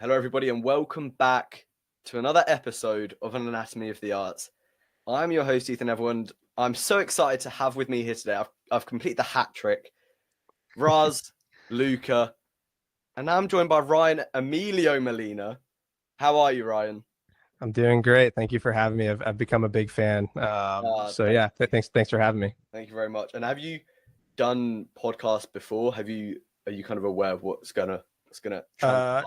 Hello, everybody, and welcome back to another episode of An Anatomy of the Arts. I'm your host, Ethan Everland. I'm so excited to have with me here today. I've completed the hat trick. Raz, Luca, and now I'm joined by Ryan Emilio Molina. How are you, Ryan? I'm doing great. Thank you for having me. I've become a big fan. Thank, Thanks for having me. thank you very much. And have you done podcasts before? Are you kind of aware of what's gonna transpire?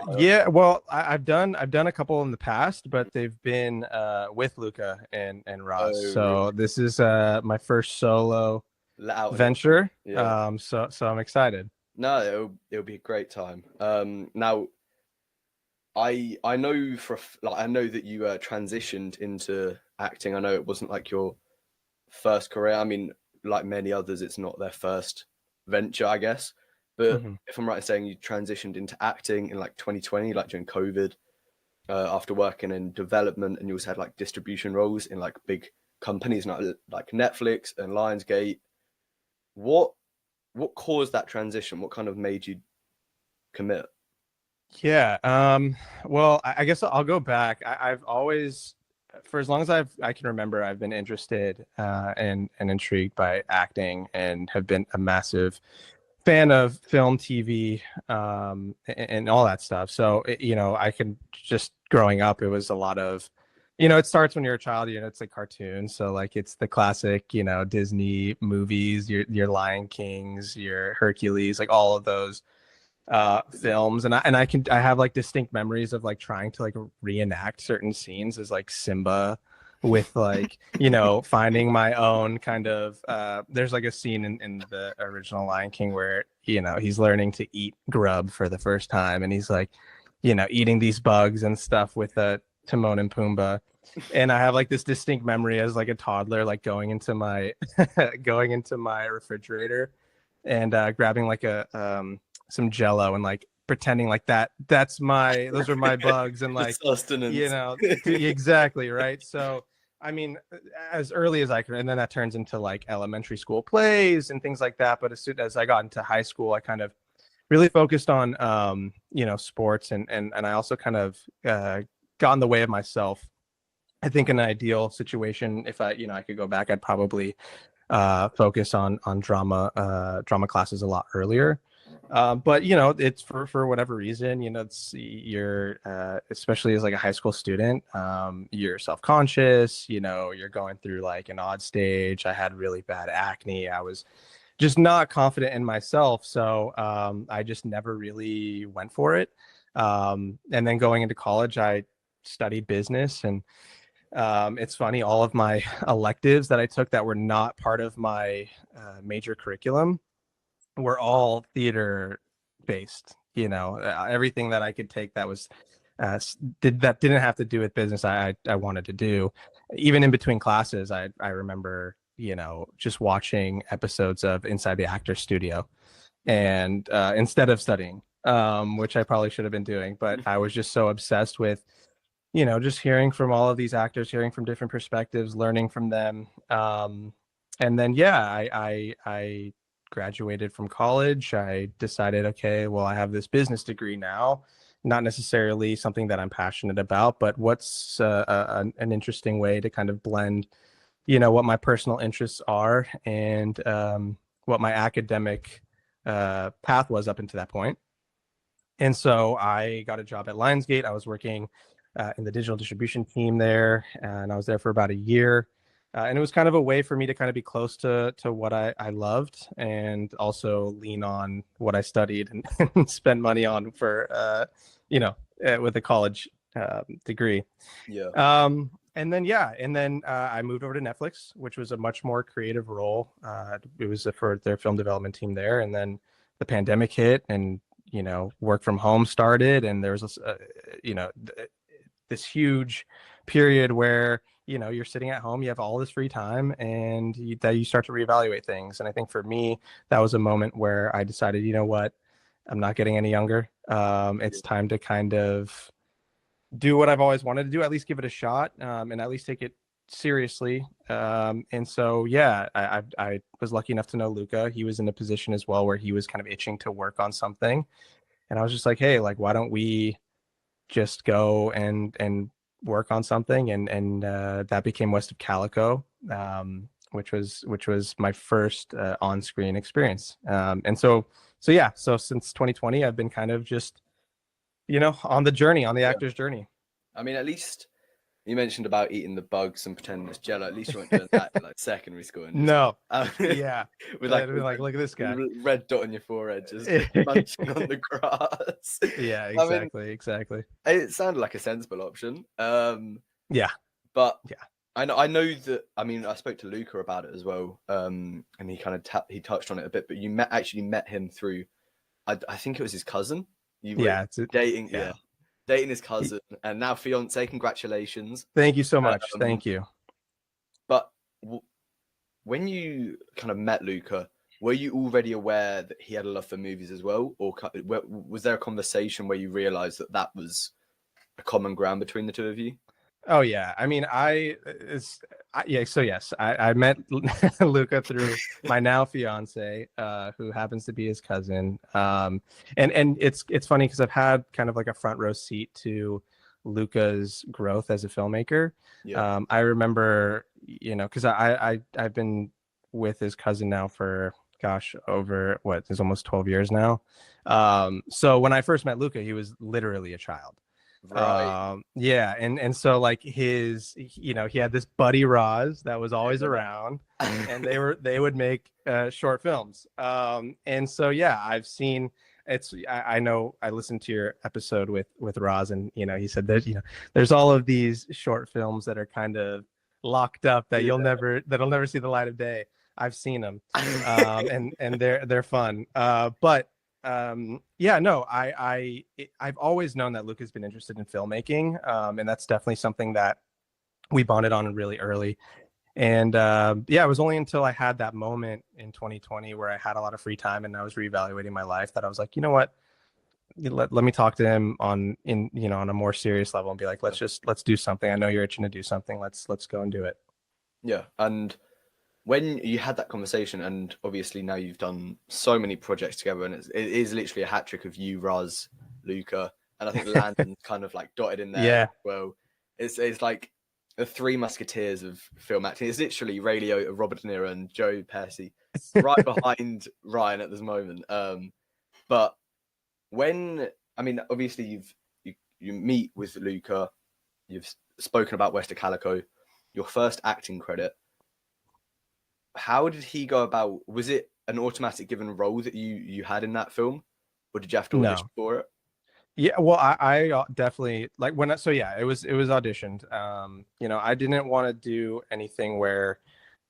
I've done a couple in the past, but they've been with Luca and Roz. Oh, really? So this is my first solo Let out a little. venture. Yeah. So I'm excited. No, it'll be a great time. Now I know I know that you transitioned into acting. I know it wasn't like your first career. I mean, like many others, it's not their first venture, I guess. But hmm if I'm right in saying you transitioned into acting in like 2020, like during COVID, after working in development, and you also had like distribution roles in like big companies like Netflix and Lionsgate. What what caused that transition? What kind of made you commit? Yeah. I guess I'll go back. I've always, for as long as I can remember, I've been interested and intrigued by acting and have been a massive fan of film, TV, and all that stuff. So, I can just growing up, it was a lot of, it starts when you're a child, it's like cartoons. So like it's the classic, Disney movies, your Lion Kings, your Hercules, like all of those films. And I have like distinct memories of like trying to like reenact certain scenes as like Simba with like finding my own kind of there's like a scene in the original Lion King where he's learning to eat grub for the first time, and he's like eating these bugs and stuff with Timon and Pumbaa. And I have like this distinct memory as like a toddler, like going into my going into my refrigerator and grabbing like a some Jello and like pretending like those are my bugs, and The like sustenance. exactly, right. So I mean, as early as I can, and then that turns into like elementary school plays and things like that. But as soon as I got into high school, I kind of really focused on sports, and I also kind of got in the way of myself. I think in an ideal situation, if I could go back, I'd probably focus on drama classes a lot earlier. But it's for whatever reason, it's you're especially as like a high school student, you're self-conscious, you're going through like an odd stage. I had really bad acne. I was just not confident in myself, so I just never really went for it. And then going into college, I studied business, and it's funny, all of my electives that I took that were not part of my major curriculum were all theater based. Everything that I could take that was didn't have to do with business, I wanted to do. Even in between classes, I remember just watching episodes of Inside the Actors Studio, and instead of studying, which I probably should have been doing, but I was just so obsessed with just hearing from all of these actors, hearing from different perspectives, learning from them. And then, yeah, I graduated from college. I decided, okay, well, I have this business degree now, not necessarily something that I'm passionate about, but what's an interesting way to kind of blend, what my personal interests are and what my academic path was up until that point. And so I got a job at Lionsgate. I was working in the digital distribution team there, and I was there for about a year. And it was kind of a way for me to kind of be close to what I loved, and also lean on what I studied and spend money on for, with a college degree. Yeah. And then, yeah, I moved over to Netflix, which was a much more creative role. It was for their film development team there. And then the pandemic hit, and work from home started, and there was this, this huge period where you're sitting at home, you have all this free time, and that you start to reevaluate things. And I think for me, that was a moment where I decided, what, I'm not getting any younger. It's time to kind of do what I've always wanted to do, at least give it a shot, and at least take it seriously. And so, yeah, I was lucky enough to know Luca. He was in a position as well where he was kind of itching to work on something. And I was just like, hey, like, why don't we just go and work on something, and that became West of Calico, which was my first on-screen experience. And so yeah, so since 2020, I've been kind of just on the journey, on the Yeah. actor's journey. I mean, at least you mentioned about eating the bugs and pretending it's Jello. At least you weren't doing that in like secondary school and just No, with yeah, like I'd be like, look at this guy. red dot on your forehead, just munching on the grass. Yeah, I mean, exactly. it sounded like a sensible option. Yeah, But yeah. I know that. I mean, I spoke to Luca about it as well, and he kind of he touched on it a bit. But you actually met him through, I think it was his cousin. You were Yeah, dating, yeah. dating his cousin, and now fiance. Congratulations. Thank you so much. Um, Thank you. but when you kind of met Luca, were you already aware that he had a love for movies as well, or was there a conversation where you realized that that was a common ground between the two of you? Oh yeah, I mean, yeah. So yes, I met Luca through my now fiance, who happens to be his cousin. And it's funny because I've had kind of like a front row seat to Luca's growth as a filmmaker. Yeah. I remember, because I've been with his cousin now for, gosh, over what is almost 12 years now. So when I first met Luca, he was literally a child. Right. Yeah, and so like he had this buddy Roz that was always around, and they would make short films. And so yeah, I've seen I know I listened to your episode with Roz, and he said that there's all of these short films that are kind of locked up that that'll never see the light of day. I've seen them, and they're fun. But yeah, no, I've always known that Luca's been interested in filmmaking, and that's definitely something that we bonded on really early. And yeah, it was only until I had that moment in 2020 where I had a lot of free time and I was reevaluating my life that I was like, you know what, let me talk to him on a more serious level and be like, let's do something. I know you're itching to do something. Let's go and do it. Yeah, and when you had that conversation, and obviously now you've done so many projects together, and it is literally a hat trick of you, Raz, Luca, and I think Landon's kind of like dotted in there Yeah. as well. It's like the three musketeers of film acting. It's literally Ray Liotta, Robert De Niro, and Joe Pesci, right behind Ryan at this moment. But when, I mean, obviously you meet with Luca, you've spoken about West of Calico, your first acting credit. How did he go about? Was it an automatic given role that you had in that film, or did you have to audition for it? Yeah, well, I definitely like so yeah, it was auditioned. I didn't want to do anything where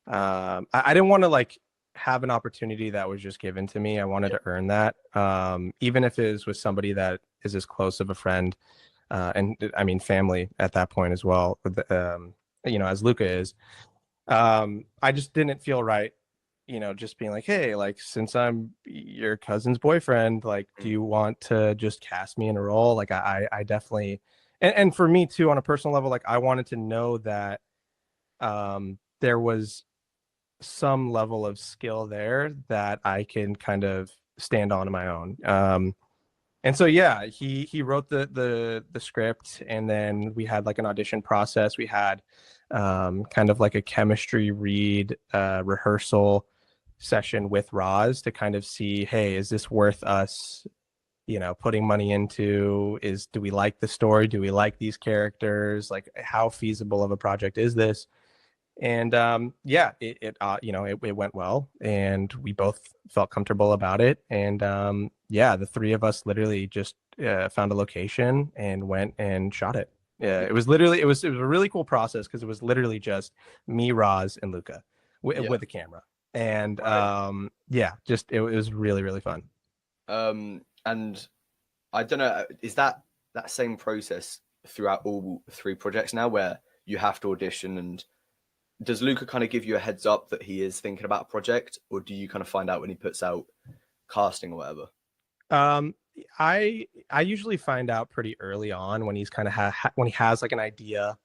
I didn't want to like have an opportunity that was just given to me. I wanted to earn that, even if it is with somebody that is as close of a friend, and I mean family at that point as well. As Luca is. I just didn't feel right, just being like, hey, like, since I'm your cousin's boyfriend, like, do you want to just cast me in a role? Like, I definitely, and for me too, on a personal level, like, I wanted to know that there was some level of skill there that I can kind of stand on my own. And so yeah, he wrote the script, and then we had like an audition process. We had kind of like a chemistry read rehearsal session with Roz to kind of see, hey, is this worth us putting money into? Do we like the story? Do we like these characters? Like, how feasible of a project is this? And yeah, it went well, and we both felt comfortable about it. And yeah, the three of us literally just found a location and went and shot it. Yeah, it was a really cool process because it was literally just me, Roz, and Luca with a camera. And yeah, just it was really, really fun. And I don't know, is that same process throughout all three projects now, where you have to audition? And does Luca kind of give you a heads up that he is thinking about a project, or do you kind of find out when he puts out casting or whatever? I usually find out pretty early on when he's kind of when he has like an idea.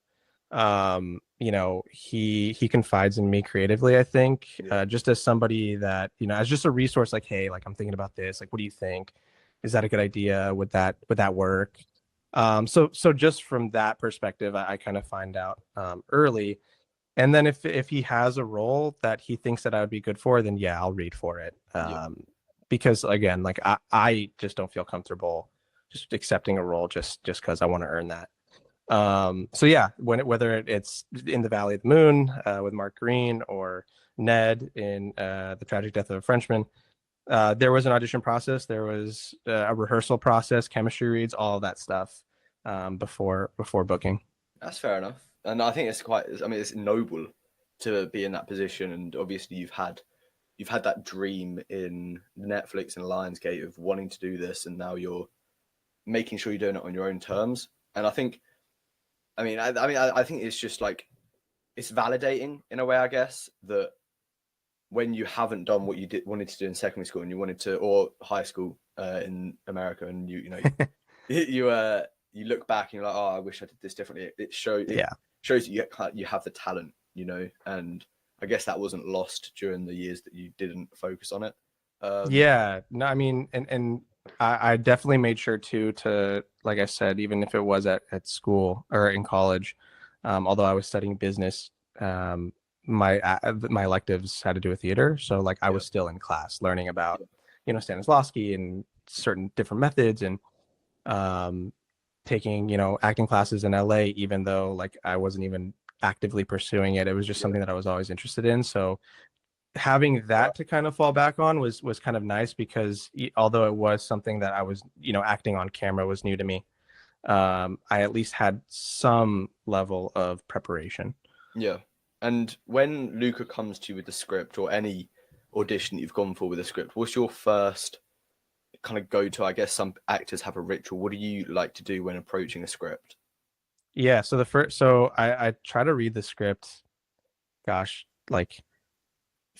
He confides in me creatively, I think, just as somebody that, as just a resource, like, hey, like, I'm thinking about this, like, what do you think? Is that a good idea? Would that work? So just from that perspective, I kind of find out early. And then if he has a role that he thinks that I would be good for, then yeah, I'll read for it. Yeah. Because again, like I just don't feel comfortable just accepting a role just because I want to earn that. So yeah, whether it's in the Valley of the Moon with Mark Green or Ned in The Tragic Death of a Frenchman, there was an audition process, there was a rehearsal process, chemistry reads, all of that stuff before booking. That's fair enough. And I think it's quite, I mean, it's noble to be in that position. And obviously you've had that dream in Netflix and Lionsgate of wanting to do this, and now you're making sure you're doing it on your own terms. And I think, I think it's just like, it's validating in a way, I guess, that when you haven't done what wanted to do in secondary school and you wanted to, or high school in America, and you look back and you're like, oh, I wish I did this differently. It shows Yeah. that you have the talent, and I guess that wasn't lost during the years that you didn't focus on it. Yeah, no, I mean, and I definitely made sure to, like I said, even if it was at school or in college, although I was studying business, my electives had to do with theater, so like I Yeah, was still in class learning about, yeah, Stanislavski and certain different methods, and um, taking, acting classes in LA, even though like I wasn't even actively pursuing it. It was just yeah. something that I was always interested in. So having Right. that to kind of fall back on was kind of nice because although it was something that I was, acting on camera was new to me, I at least had some level of preparation. Yeah. And when Luca comes to you with the script, or any audition that you've gone for with a script, what's your first kind of go to? I guess some actors have a ritual. What do you like to do when approaching a script? Yeah, so I try to read the script, gosh, like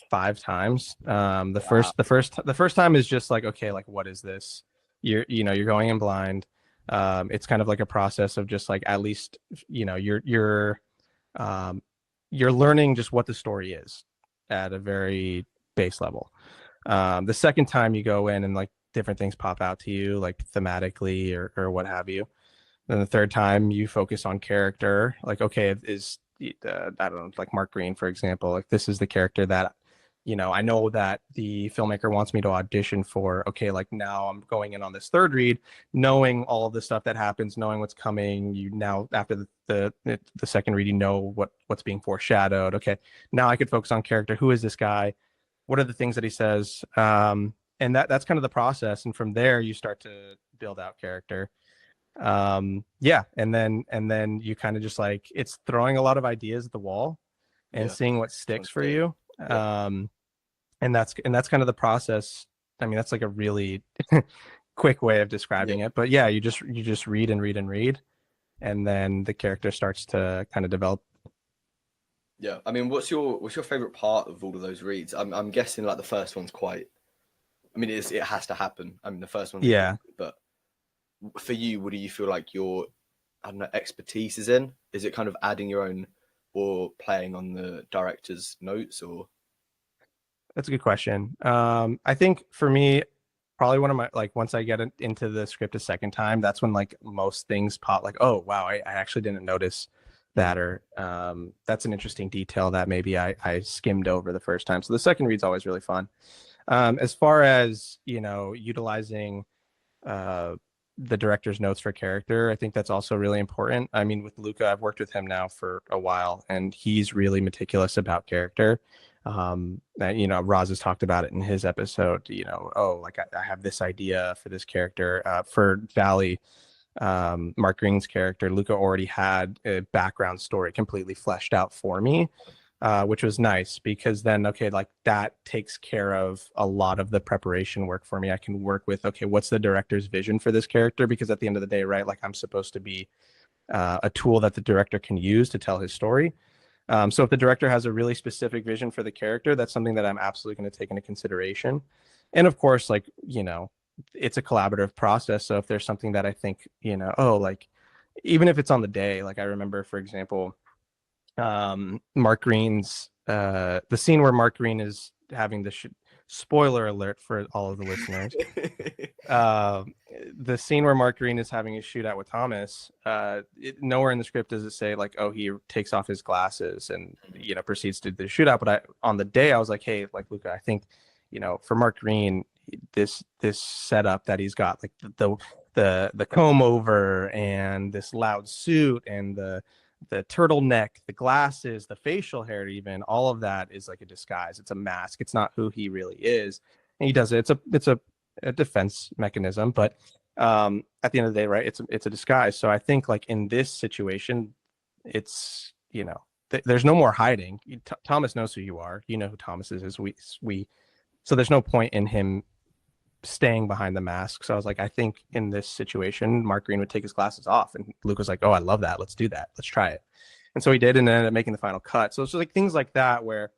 5 times. Wow. The first time is just like, okay, like what is this? You're going in blind. It's kind of like a process of just like, at least, um, you're learning just what the story is at a very base level. The second time you go in and like different things pop out to you, like thematically or what have you. Then the third time you focus on character, like, okay, is I don't know, like Mark Green, for example, like this is the character that, I know that the filmmaker wants me to audition for. Okay, like now I'm going in on this third read, knowing all of the stuff that happens, knowing what's coming. You now, after the second read, you know what's being foreshadowed. Okay, now I could focus on character. Who is this guy? What are the things that he says? And that's kind of the process. And from there, you start to build out character. Yeah, and then you kind of just like, it's throwing a lot of ideas at the wall and Yeah. seeing what Sounds sticks for good. you. Yeah. And that's kind of the process. I mean, that's like a really quick way of Yeah. describing it, but yeah, you just read and read and read, and then the character starts to kind of develop. Yeah. I mean, what's your favorite part of all of those reads? I'm guessing like the first one's quite. I mean, it has to happen. I mean, the first one's Yeah. important, but for you, what do you feel like your, I don't know, expertise is in? Is it kind of adding your own, or playing on the director's notes, or? That's a good question. I think for me, probably one of my, like, once I get into the script a second time, that's when like most things pop. Like, oh wow, I actually didn't notice Mhm. that, or that's an interesting detail that maybe I skimmed over the first time. So the second read's always really fun. As far as utilizing uh, the director's notes for character, I think that's also really important. I mean, with Luca, I've worked with him now for a while, and he's really meticulous about character. Roz has talked about it in his episode. Oh, like I have this idea for this character. For Valley, Mark Green's character, Luca already had a background story completely fleshed out for me, which was nice because then, okay, like that takes care of a lot of the preparation work for me. I can work with, okay, what's the director's vision for this character? Because at the end of the day, right, like I'm supposed to be a tool that the director can use to tell his story. So if the director has a really specific vision for the character, that's something that I'm absolutely going to take into consideration. And of course, like, it's a collaborative process. So if there's something that I think, oh, like, even if it's on the day, like I remember, for example, Mark Green's the scene where Mark Green is having the spoiler alert for all of the listeners. uh, the scene where Mark Green is having a shootout with Thomas, nowhere in the script does it say like, oh, he takes off his glasses and proceeds to do the shootout. But on the day, I was like, hey, like Luca, I think for Mark Green, this setup that he's got, like the comb over and this loud suit and the turtleneck, the glasses, the facial hair, even all of that is like a disguise. It's a mask. It's not who he really is. And he does it. It's a defense mechanism, but at the end of the day, right, it's a disguise. So I think like in this situation, it's there's no more hiding. Thomas knows who you are. You know who Thomas is. We so there's no point in him staying behind the mask. So I was like, I think in this situation, Mark Green would take his glasses off, and Luke was like, oh, I love that. Let's do that. Let's try it. And so he did, and then ended up making the final cut. So it's just like things like that where,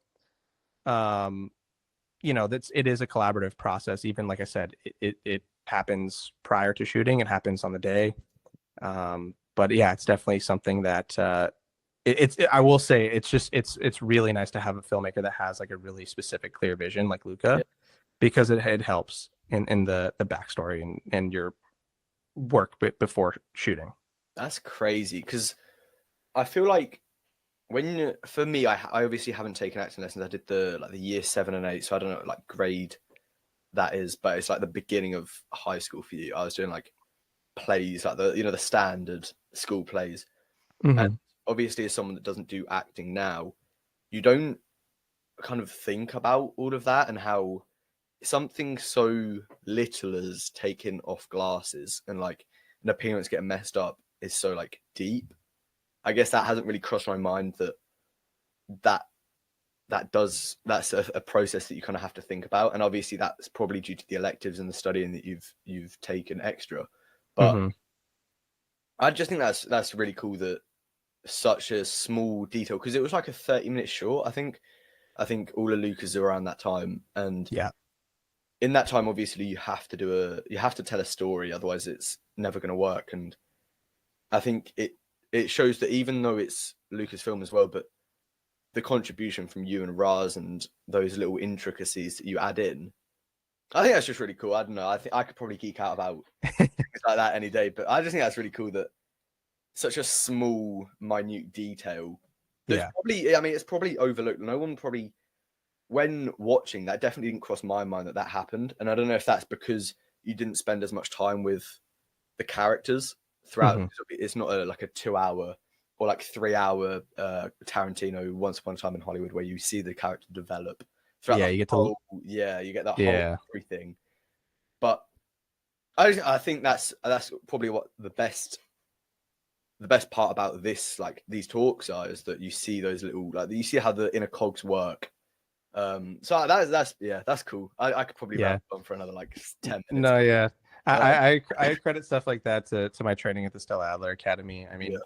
it is a collaborative process. Even like I said, it happens prior to shooting. It happens on the day. But yeah, it's definitely something that I will say it's really nice to have a filmmaker that has like a really specific, clear vision like Luca, yeah, because it helps in the backstory and your work before shooting. That's crazy, because I feel like for me, I obviously haven't taken acting lessons. I did the year 7 and 8, so I don't know like grade that is, but it's like the beginning of high school for you. I was doing like plays, like the standard school plays. Mm-hmm. And obviously as someone that doesn't do acting now, you don't kind of think about all of that and how something so little as taking off glasses and like an appearance getting messed up is so like deep. I guess that hasn't really crossed my mind that's a process that you kind of have to think about. And obviously that's probably due to the electives and the studying that you've taken extra. But mm-hmm. I just think that's really cool that such a small detail, because it was like a 30-minute short. I think all of Luca's are around that time, and yeah, in that time obviously you have to tell a story, otherwise it's never going to work. And I think it shows that even though it's Luca's film as well, but the contribution from you and Raz and those little intricacies that you add in, I think that's just really cool. I don't know, I think I could probably geek out about things like that any day, but I just think that's really cool that such a small, minute detail. Yeah. It's probably overlooked. No one probably, when watching, that definitely didn't cross my mind that happened. And I don't know if that's because you didn't spend as much time with the characters throughout. Mm-hmm. It's not like a 2-hour or like 3-hour Tarantino Once Upon a Time in Hollywood where you see the character develop. Yeah, you get whole whole everything. But I think that's probably what the best part about this, like these talks, are, is that you see those little, like you see how the inner cogs work. So that's cool. I could probably wrap on for another like 10 minutes. No, yeah. I credit stuff like that to my training at the Stella Adler Academy. I mean,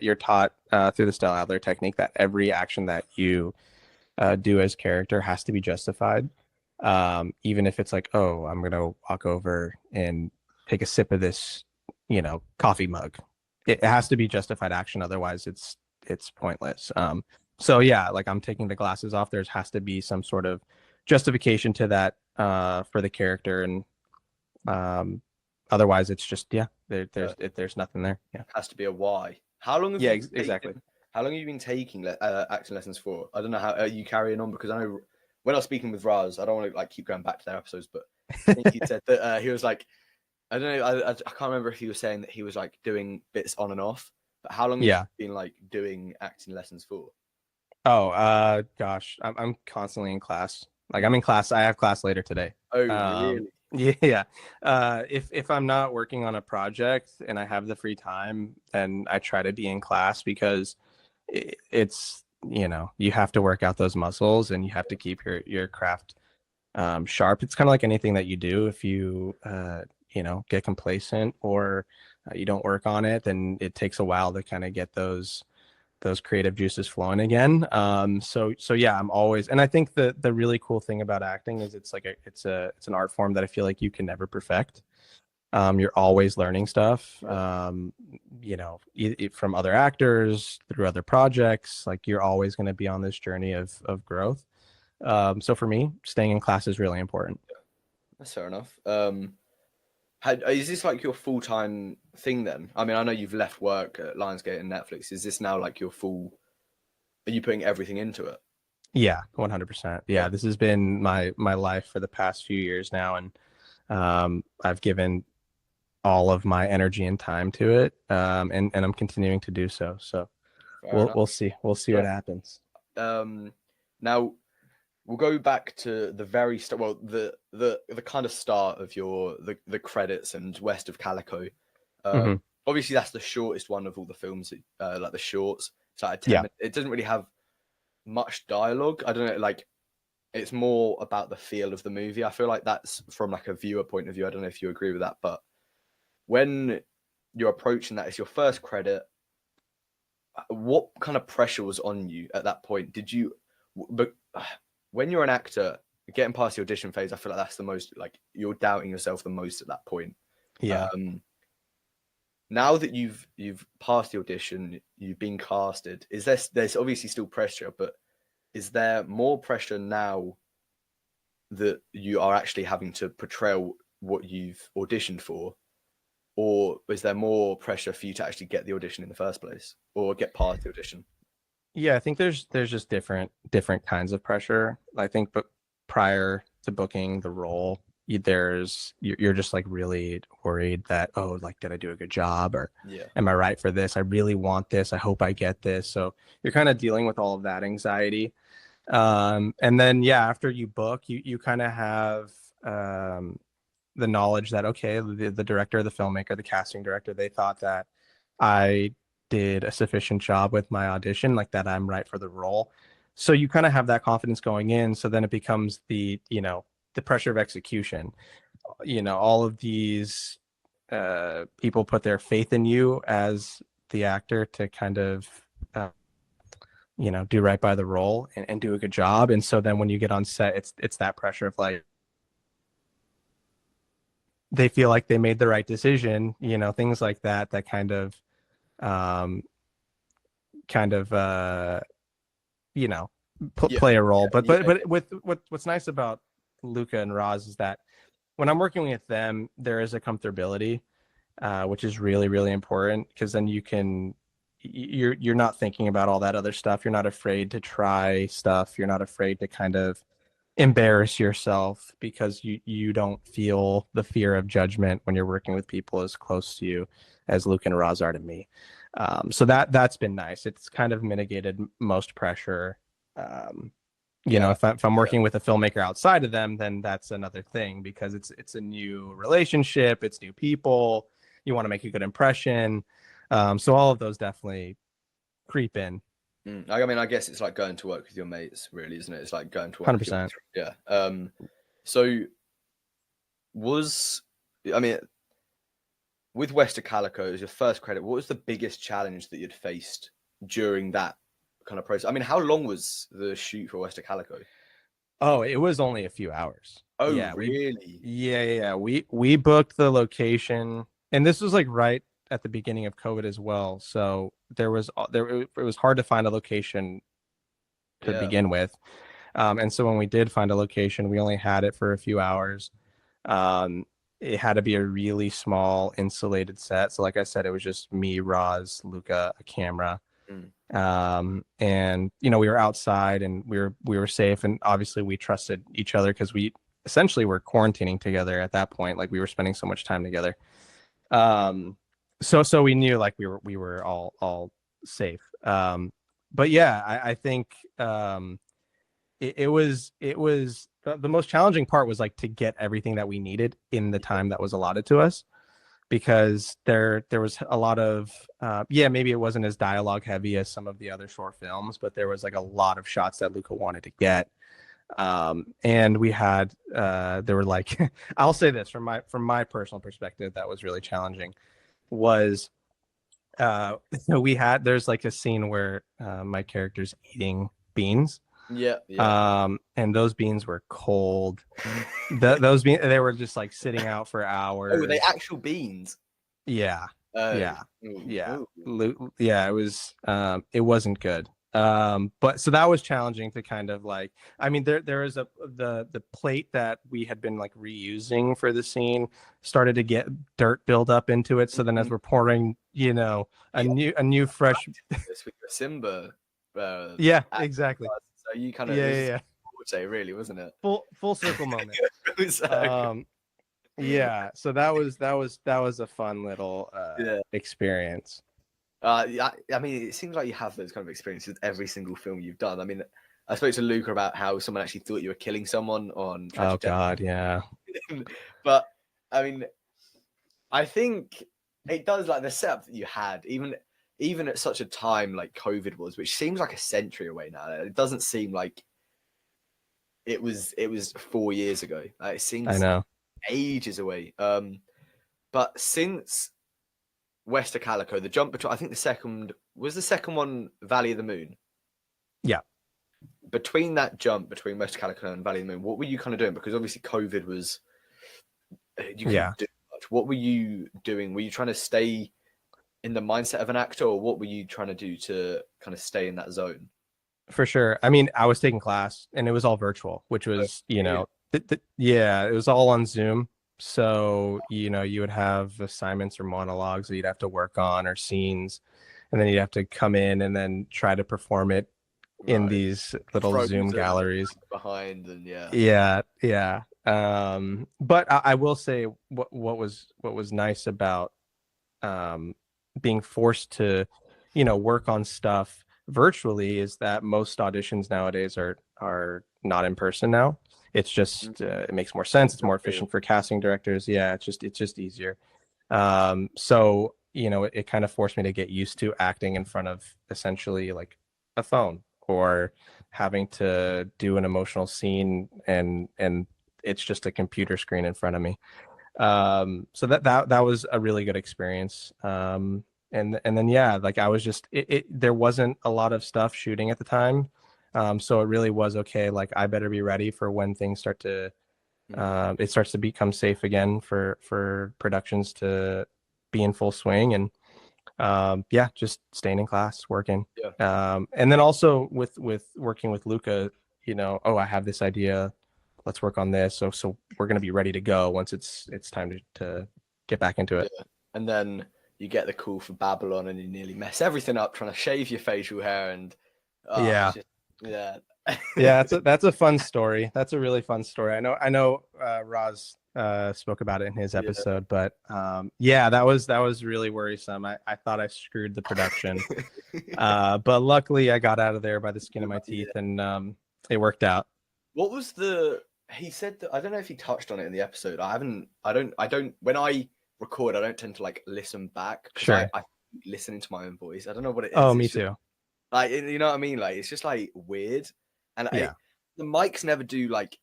you're taught through the Stella Adler technique that every action that you do as character has to be justified. Even if it's like, oh, I'm gonna walk over and take a sip of this, coffee mug. It has to be justified action, otherwise it's pointless. So yeah, like I'm taking the glasses off. There has to be some sort of justification to that for the character, and otherwise it's just there's nothing there. Yeah, it has to be a why. How long have exactly. How long have you been taking acting lessons for? I don't know, how are you carrying on? Because I know when I was speaking with Raz, I don't want to like keep going back to their episodes, but I think he said that he was like, I don't know, I can't remember if he was saying that he was like doing bits on and off, but how long have you been like doing acting lessons for? Oh, gosh, I'm constantly in class. Like I'm in class. I have class later today. Oh, really? Yeah. If I'm not working on a project and I have the free time, then I try to be in class, because it's, you have to work out those muscles and you have to keep your craft sharp. It's kind of like anything that you do. If you get complacent or you don't work on it, then it takes a while to kind of get those creative juices flowing again. So yeah, I'm always, and I think the really cool thing about acting is it's an art form that I feel like you can never perfect. You're always learning stuff, from other actors, through other projects. Like you're always going to be on this journey of growth. So for me, staying in class is really important. That's fair enough. Is this like your full-time thing then? I mean, I know you've left work at Lionsgate and Netflix. Is this now like your full? Are you putting everything into it? Yeah, 100%. Yeah. Yeah, this has been my life for the past few years now, and I've given all of my energy and time to it, and I'm continuing to do so. So Fair we'll enough. we'll see Yeah. what happens. Now we'll go back to the very start. Well, the kind of start of the credits and West of Calico. Hmm. Obviously, that's the shortest one of all the films. Like the shorts. It's like a 10 Yeah, minute. It doesn't really have much dialogue. I don't know. Like it's more about the feel of the movie. I feel like that's from like a viewer point of view. I don't know if you agree with that, but when you're approaching that, it's your first credit. What kind of pressure was on you at that point? Did you, but when you're an actor, getting past the audition phase, I feel like that's the most like you're doubting yourself the most at that point. yeah. Now that you've passed the audition, you've been casted. There's obviously still pressure, but is there more pressure now that you are actually having to portray what you've auditioned for, or is there more pressure for you to actually get the audition in the first place or get past the audition? Yeah, I think there's just different kinds of pressure. I think, but prior to booking the role, you're just like really worried that, oh, like, did I do a good job, or Yeah. am I right for this? I really want this. I hope I get this. So you're kind of dealing with all of that anxiety. And then yeah, after you book, you kind of have the knowledge that, okay, the director, the filmmaker, the casting director, they thought that I did a sufficient job with my audition, like that I'm right for the role. So you kind of have that confidence going in. So then it becomes the pressure of execution. All of these people put their faith in you as the actor to kind of uh, do right by the role, and do a good job. And so then when you get on set, it's that pressure of like, they feel like they made the right decision, things like that, that um kind of you know Yeah. play a role. But Yeah. what's nice about Luca and Roz is that when I'm working with them, there is a comfortability, which is really, really important, because then you're not thinking about all that other stuff. You're not afraid to try stuff. You're not afraid to kind of embarrass yourself, because you don't feel the fear of judgment when you're working with people as close to you as Luke and Roz are to me. So that's been nice. It's kind of mitigated most pressure. Um, Yeah. if I'm Yeah. working with a filmmaker outside of them, then that's another thing, because it's a new relationship, it's new people. You want to make a good impression. So all of those definitely creep in. I mean, I guess it's like going to work with your mates, really, isn't it? It's like going to work with your 100%. mates. Yeah. So was I mean, with Wester Calico as your first credit, what was the biggest challenge that you'd faced during that kind of process? I mean, how long was the shoot for Wester Calico? Oh, it was only a few hours. Oh, Yeah, really? we booked the location, and this was like right at the beginning of COVID as well. So it was hard to find a location to Yeah. begin with. And so when we did find a location, we only had it for a few hours. Um, it had to be a really small insulated set. So like I said, it was just me, Roz, Luca, a camera. Mm. And we were outside, and we were safe, and obviously we trusted each other, because we essentially were quarantining together at that point. Like, we were spending so much time together. So we knew, like, we were all safe. But yeah, I think it was the most challenging part was like to get everything that we needed in the time that was allotted to us, because there was a lot of maybe it wasn't as dialogue heavy as some of the other short films, but there was like a lot of shots that Luca wanted to get. And we had there were like I'll say this from my personal perspective, that was really challenging, was there's like a scene where my character's eating beans, Yeah. Yeah. and those beans were cold. Those beans, they were just like sitting out for Oh, were they hours. actual beans? Yeah, Oh. yeah, Ooh, yeah. ooh. Yeah, it wasn't good. But so that was challenging to kind of like, I mean, there is the plate that we had been like reusing for the scene started to get dirt build up into it. So then as we're pouring, a new fresh, This with your Simba. yeah, Act. exactly. So you kind of, Yeah, it was yeah, just yeah. say really, wasn't it? Full circle moment. So, Yeah. So that was a fun little yeah. experience. Yeah, I mean, it seems like you have those kind of experiences with every single film you've done. I mean, I spoke to Luca about how someone actually thought you were killing someone on Oh Tragic Death. God, yeah. But I mean, I think it does like the setup that you had, even at such a time like COVID was, which seems like a century away now. It doesn't seem like it was 4 years ago. Like, it I seems know. ages away. But since Wester Calico, the jump between, I think the second one Valley of the Moon. Yeah. Between that jump between Wester Calico and Valley of the Moon, what were you kind of doing? Because obviously COVID was, you Yeah. couldn't do much. What were you doing? Were you trying to stay in the mindset of an actor, or what were you trying to do to kind of stay in that zone? For sure. I mean, I was taking class and it was all virtual, which was, Really? yeah, it was all on Zoom. So, you would have assignments or monologues that you'd have to work on or scenes, and then you'd have to come in and then try to perform it in Right. these little Zoom Frozen galleries. behind, and yeah. Yeah, yeah. But I will say what was nice about um, being forced to, work on stuff virtually is that most auditions nowadays are not in person now. It's just it makes more sense. It's more efficient for casting directors. Yeah, it's just easier. So it kind of forced me to get used to acting in front of essentially like a phone or having to do an emotional scene and it's just a computer screen in front of me. So that was a really good experience. And then yeah, like I was just there wasn't a lot of stuff shooting at the time. So it really was okay. Like I better be ready for when things start to it starts to become safe again for productions to be in full swing. And yeah, just staying in class, working. Yeah. And then also with working with Luca, oh, I have this idea, let's work on this. So we're gonna be ready to go once it's time to get back into it. Yeah. And then you get the call for Babylon, and you nearly mess everything up trying to shave your facial hair, and Yeah. yeah. Yeah, that's a fun story. That's a really fun story. I know Roz spoke about it in his Yeah. episode, but yeah, that was really worrisome. I thought I screwed the production. But luckily I got out of there by the skin of my teeth, and it worked out. What was he said that, I don't know if he touched on it in the episode. I don't when I record, I don't tend to like listen back because Sure. I listening to my own voice. I don't know what it is. Oh, It's me just, too. like, you know what I mean? Like, it's just like weird, and Yeah. the mics never do like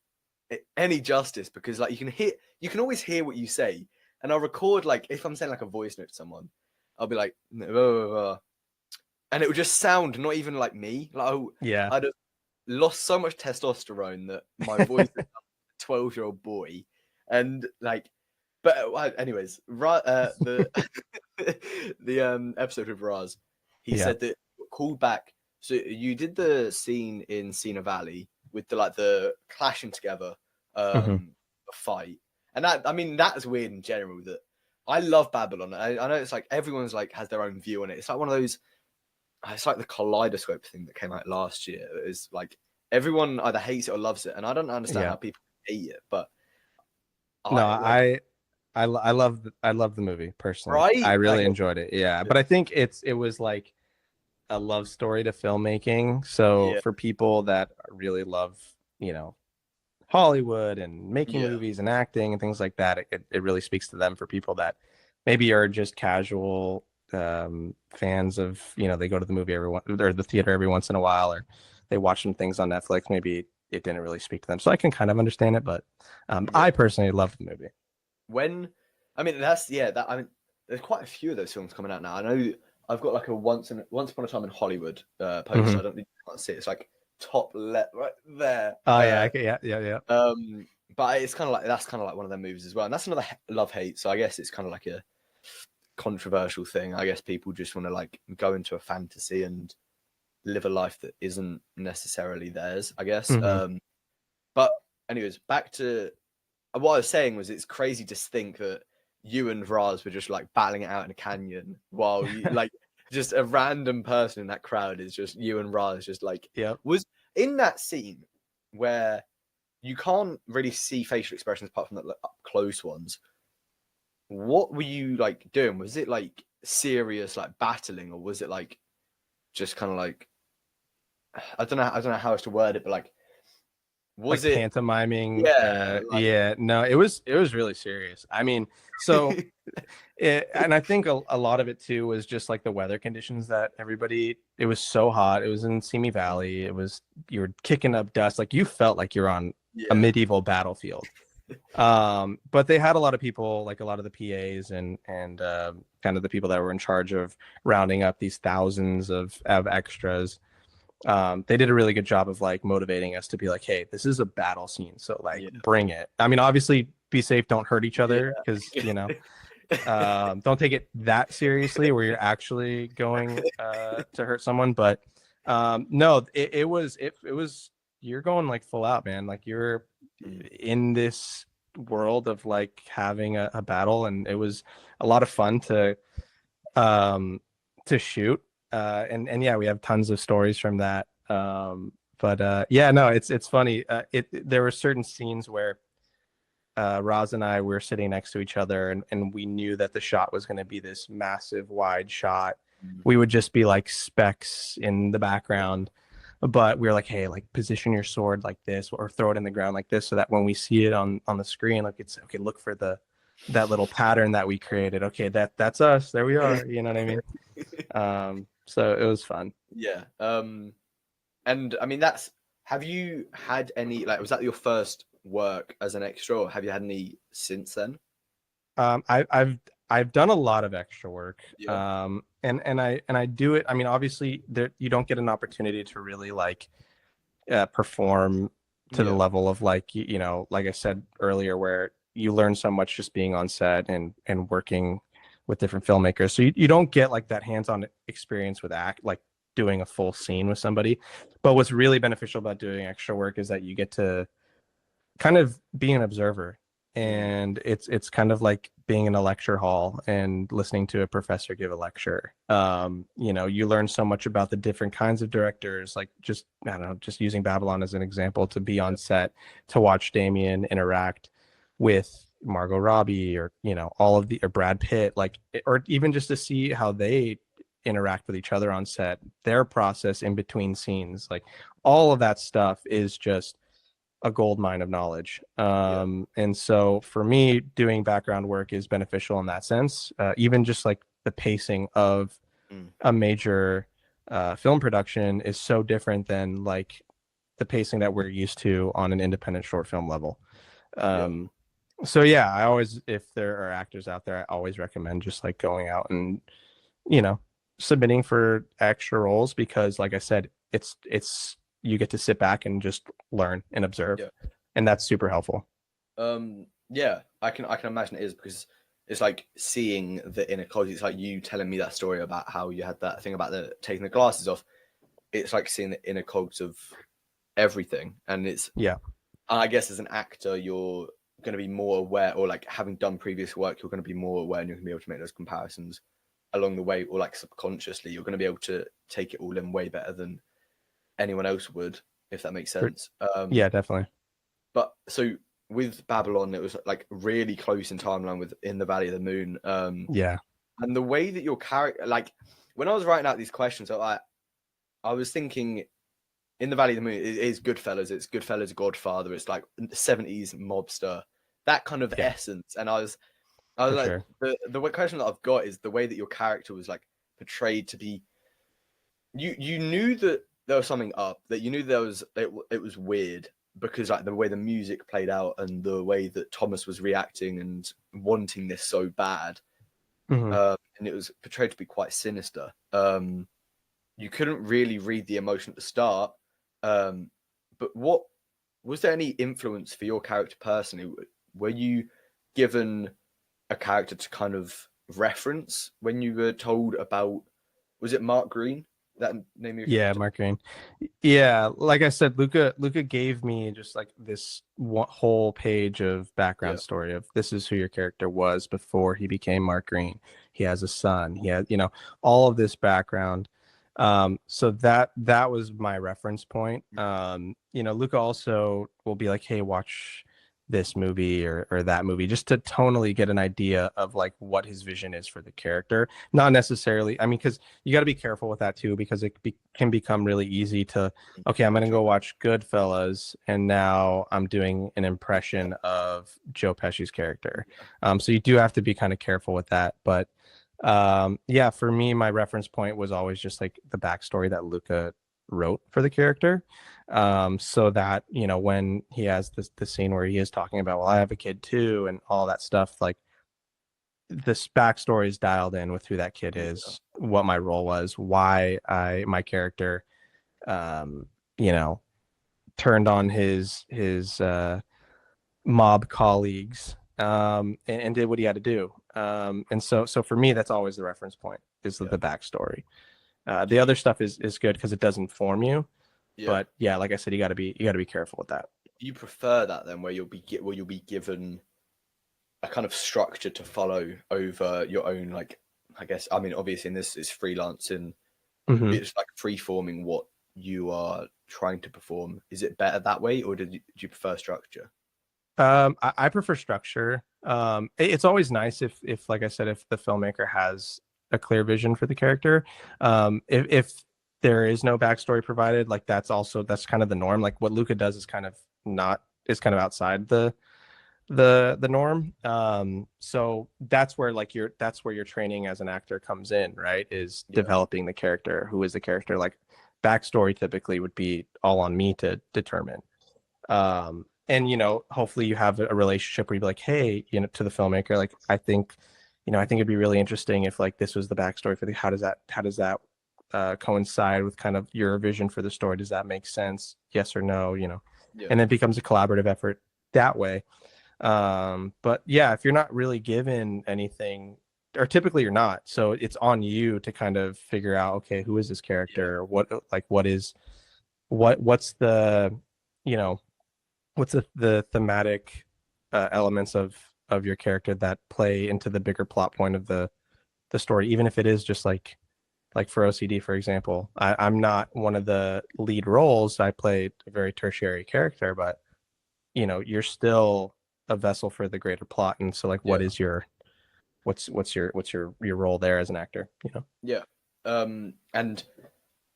any justice, because like you can always hear what you say, and I'll record, like if I'm saying like a voice note to someone, I'll be like, "Blah, blah, blah," and it would just sound not even like me. Like, Yeah. I'd have lost so much testosterone that my voice is a 12-year-old boy, and like, but anyways, the the episode with Raz, he Yeah. said that called back. So you did the scene in Cena Valley with the clashing together, Hmm. the fight, and that, I mean, that's weird in general. That I love Babylon. I know it's like everyone's like has their own view on it. It's like one of those. It's like the kaleidoscope thing that came out last year. It's like everyone either hates it or loves it, and I don't understand Yeah. how people hate it. But No, I like, I love the movie personally. I right, like, really enjoyed it. Yeah, but I think it was like a love story to filmmaking. So yeah, for people that really love, Hollywood and making yeah, movies and acting and things like that, it really speaks to them. For people that maybe are just casual fans of, they go to the movie or the theater every once in a while, or they watch some things on Netflix, maybe it didn't really speak to them. So I can kind of understand it, but yeah. I personally love the movie. When, I mean, that's, yeah, that, I mean, there's quite a few of those films coming out now. I know I've got like a once upon a time in Hollywood poster. Mhm. I don't think you can't see it. It's like top left right there. Oh yeah, yeah, yeah, yeah. But it's kind of like, that's kind of like one of their movies as well. And that's another love hate. So I guess it's kind of like a controversial thing. I guess people just want to like go into a fantasy and live a life that isn't necessarily theirs, I guess. Mhm. But anyways, back to what I was saying was it's crazy to think that you and Raz were just like battling it out in a canyon while you like just a random person in that crowd is just you and Raz just like Yep. was in that scene where you can't really see facial expressions apart from the like, up close ones. What were you like doing? Was it like serious like battling, or was it like just kind of like I don't know how else to word it, but like was Like it pantomiming. yeah like Yeah, no, it was really serious. I mean, so and I think a lot of it too was just like the weather conditions that everybody. It was so hot. It was in Simi Valley. It was you were kicking up dust. Like you felt like you're on a yeah medieval battlefield. But they had a lot of people, like a lot of the PAs and kind of the people that were in charge of rounding up these thousands of extras. They did a really good job of like motivating us to be like, hey, this is a battle scene, so like yeah bring it. I mean, obviously be safe, don't hurt each other, yeah because don't take it that seriously where you're actually going to hurt someone. But no, it was you're going like full out, man. Like you're Mm, in this world of like having a battle, and it was a lot of fun um to shoot. And yeah, we have tons of stories from that. But yeah, no, it's funny. There were certain scenes where Roz and I were sitting next to each other, and we knew that the shot was going to be this massive wide shot. mm, We would just be like specks in the background, but we were like, hey, like position your sword like this, or throw it in the ground like this, so that when we see it on the screen, like it's okay. Look for that little pattern that we created. Okay, that's us. There we are. You know what I mean? So it was fun. yeah. And I mean that's have you had any like was that your first work as an extra, or have you had any since then? I've done a lot of extra work, Yeah. and I do it. I mean, obviously, there you don't get an opportunity to really like perform to the Yeah. level of like like I said earlier, where you learn so much just being on set and working with different filmmakers. So you don't get like that hands-on experience with act like doing a full scene with somebody. But what's really beneficial about doing extra work is that you get to kind of be an observer, Mm, and it's kind of like being in a lecture hall and listening to a professor give a lecture. You learn so much about the different kinds of directors, like just I don't know, just using Babylon as an example, to be yeah. on set to watch Damien interact with Margot Robbie, or all of the or Brad Pitt, like, or even just to see how they interact with each other on set, their process in between scenes, like all of that stuff is just a gold mine of knowledge. Yeah. And so for me, doing background work is beneficial in that sense. Even just like the pacing of Mm, a major film production is so different than like the pacing that we're used to on an independent short film level. yeah. Um, so yeah, I always, if there are actors out there, I always recommend just like going out and, you know, submitting for extra roles, because like I said, it's you get to sit back and just learn and observe, Yeah. and that's super helpful. Yeah, I can imagine it is because it's like seeing the inner clothes. It's like you telling me that story about how you had that thing about the taking the glasses off. It's like seeing the inner cogs of everything, and it's Yeah, I guess as an actor, you're going to be more aware, or like having done previous work, you're going to be more aware, and you're going to be able to make those comparisons along the way, or like subconsciously, you're going to be able to take it all in way better than anyone else would, if that makes for, sense. yeah, definitely. But so with Babylon, it was like really close in timeline with In the Valley of the Moon. Yeah. And the way that your character, like when I was writing out these questions, I was thinking In the Valley of the Moon it is Goodfellas, it's Goodfellas, Godfather, it's like 70s mobster, that kind of Yeah, essence. And I was for like, sure. the question that I've got is the way that your character was like portrayed to be. You knew that there was something up, that you knew it was weird because like the way the music played out and the way that Thomas was reacting and wanting this so bad, Hmm. and it was portrayed to be quite sinister. You couldn't really read the emotion at the start, um, but what was there any influence for your character personally? Were you given a character to kind of reference when you were told about? Was it Mark Green? that name of your Yeah, character? Mark Green. Yeah, like I said, Luca gave me just like this whole page of Yeah, background story of this is who your character was before he became Mark Green. He has a son. He has, all of this background. So that was my reference point. Luca also will be like, hey, watch this movie or that movie just to tonally get an idea of like what his vision is for the character. Not necessarily, I mean, because you got to be careful with that too, because can become really easy to, okay, I'm going to naturally. go watch Goodfellas and now I'm doing an impression of Joe Pesci's character. So you do have to be kind of careful with that. But yeah, for me, my reference point was always just like the backstory that Luca wrote for the character. So that, when he has the scene where he is talking about, well, I have a kid too, and all that stuff, like this backstory is dialed in with who that kid Yeah, is, what my role was, why my character, you know, turned on his mob colleagues, and did what he had to do. And so for me, that's always the reference point is yeah. the backstory. Do The you? other stuff is good because it does inform you, Yeah. but yeah, like I said, you got to be careful with that. Do you prefer that then, where you'll be given a kind of structure to follow over your own, like, I guess, I mean, obviously in this is freelancing, Hmm. it's like free forming what you are trying to perform. Is it better that way, or do you prefer structure? I prefer structure. It's always nice if, like I said, if the filmmaker has a clear vision for the character. If there is no backstory provided, like that's kind of the norm. Like what Luca does is kind of outside the norm. So that's where your training as an actor comes in, right? Is Yeah, developing the character. Who is the character? Like backstory typically would be all on me to determine. And hopefully you have a relationship where you'd be like, hey, to the filmmaker, like I think it'd be really interesting if like this was the backstory for the how does that coincide with kind of your vision for the story? Does that make sense? Yes or no? yeah, And it becomes a collaborative effort that way. But yeah, if you're not really given anything, or typically you're not, so it's on you to kind of figure out, okay, who is this yeah, character? What's you know the thematic elements of your character that play into the bigger plot point of the story, even if it is just like for OCD, for example. I'm not one of the lead roles. I play a very tertiary character, but you're still a vessel for the greater plot. And so like yeah, what's your role there as an actor, yeah. And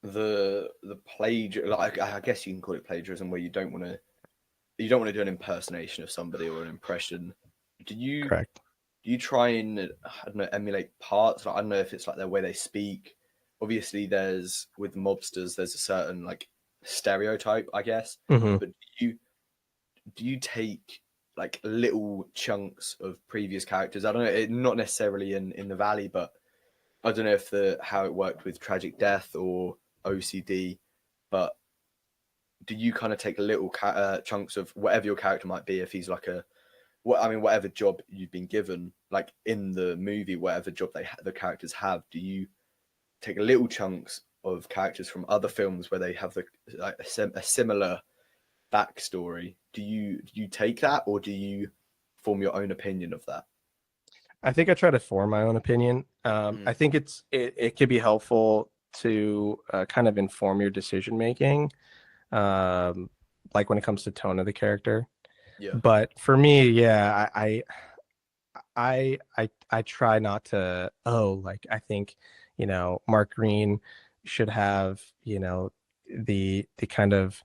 the like I guess you can call it plagiarism, where you don't want to do an impersonation of somebody or an impression. Do you Correct. do you try and, I don't know, emulate parts? Like, I don't know if it's like the way they speak. Obviously, there's with mobsters, there's a certain like stereotype, I guess. Hmm. But do you take like little chunks of previous characters? I don't know, not necessarily in the Valley, but I don't know if the how it worked with Tragic Death or OCD, but do you kind of take little chunks of whatever your character might be, if he's like I mean, whatever job you've been given, like in the movie, whatever job the characters have, do you take little chunks of characters from other films where they have like a similar backstory? Do you take that, or do you form your own opinion of that? I think I try to form my own opinion. Mm, I think it could be helpful to kind of inform your decision making, um, like when it comes to tone of the character. yeah, But for me, yeah, I try not to. Oh, like I think, Mark Green should have, the kind of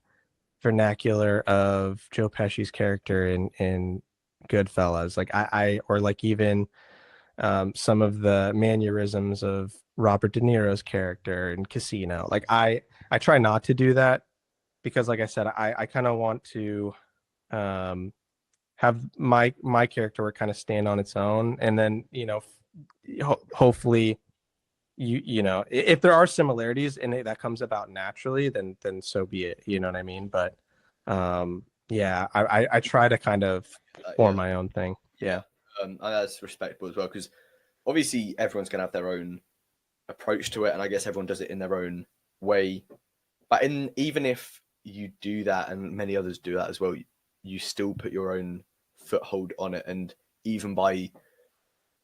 vernacular of Joe Pesci's character in Goodfellas. Like or like even some of the mannerisms of Robert De Niro's character in Casino. Like I try not to do that because, like I said, I kind of want to um, have my character kind of stand on its own, and then hopefully if there are similarities and that comes about naturally, then so be it. You know what I mean? But yeah, I try to kind of form yeah, my own thing. yeah. Yeah. And that's respectable as well, because obviously everyone's gonna have their own approach to it, and I guess everyone does it in their own way. But even if you do that, and many others do that as well, you still put your own foothold on it, and even by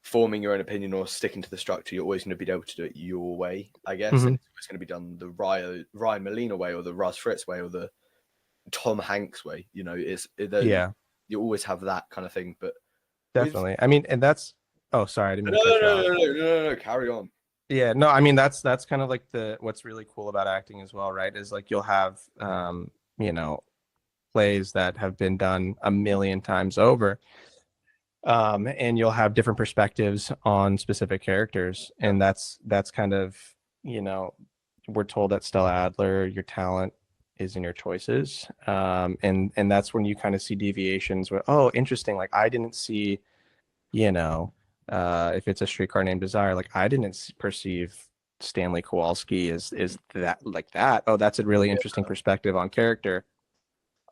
forming your own opinion or sticking to the structure, you're always going to be able to do it your way, I guess. Mhm. And it's going to be done the Ryan Molina way, or the Russ Fritz way, or the Tom Hanks way. You know, Yeah, you always have that kind of thing. But with definitely. I mean, and that's. Oh, sorry, I didn't mean no, to cut you no, off. no, no, no, no, no, carry on. Yeah, no, I mean that's kind of like the what's really cool about acting as well, right? Is like you'll have you know, plays that have been done a million times over. And you'll have different perspectives on specific characters. And that's kind of, you know, we're told at Stella Adler, your talent is in your choices. And that's when you kind of see deviations where, oh, interesting. Like I didn't see, you know, if it's a streetcar named Desire, like I didn't perceive Stanley Kowalski is that like that. Oh, that's a really interesting perspective on character.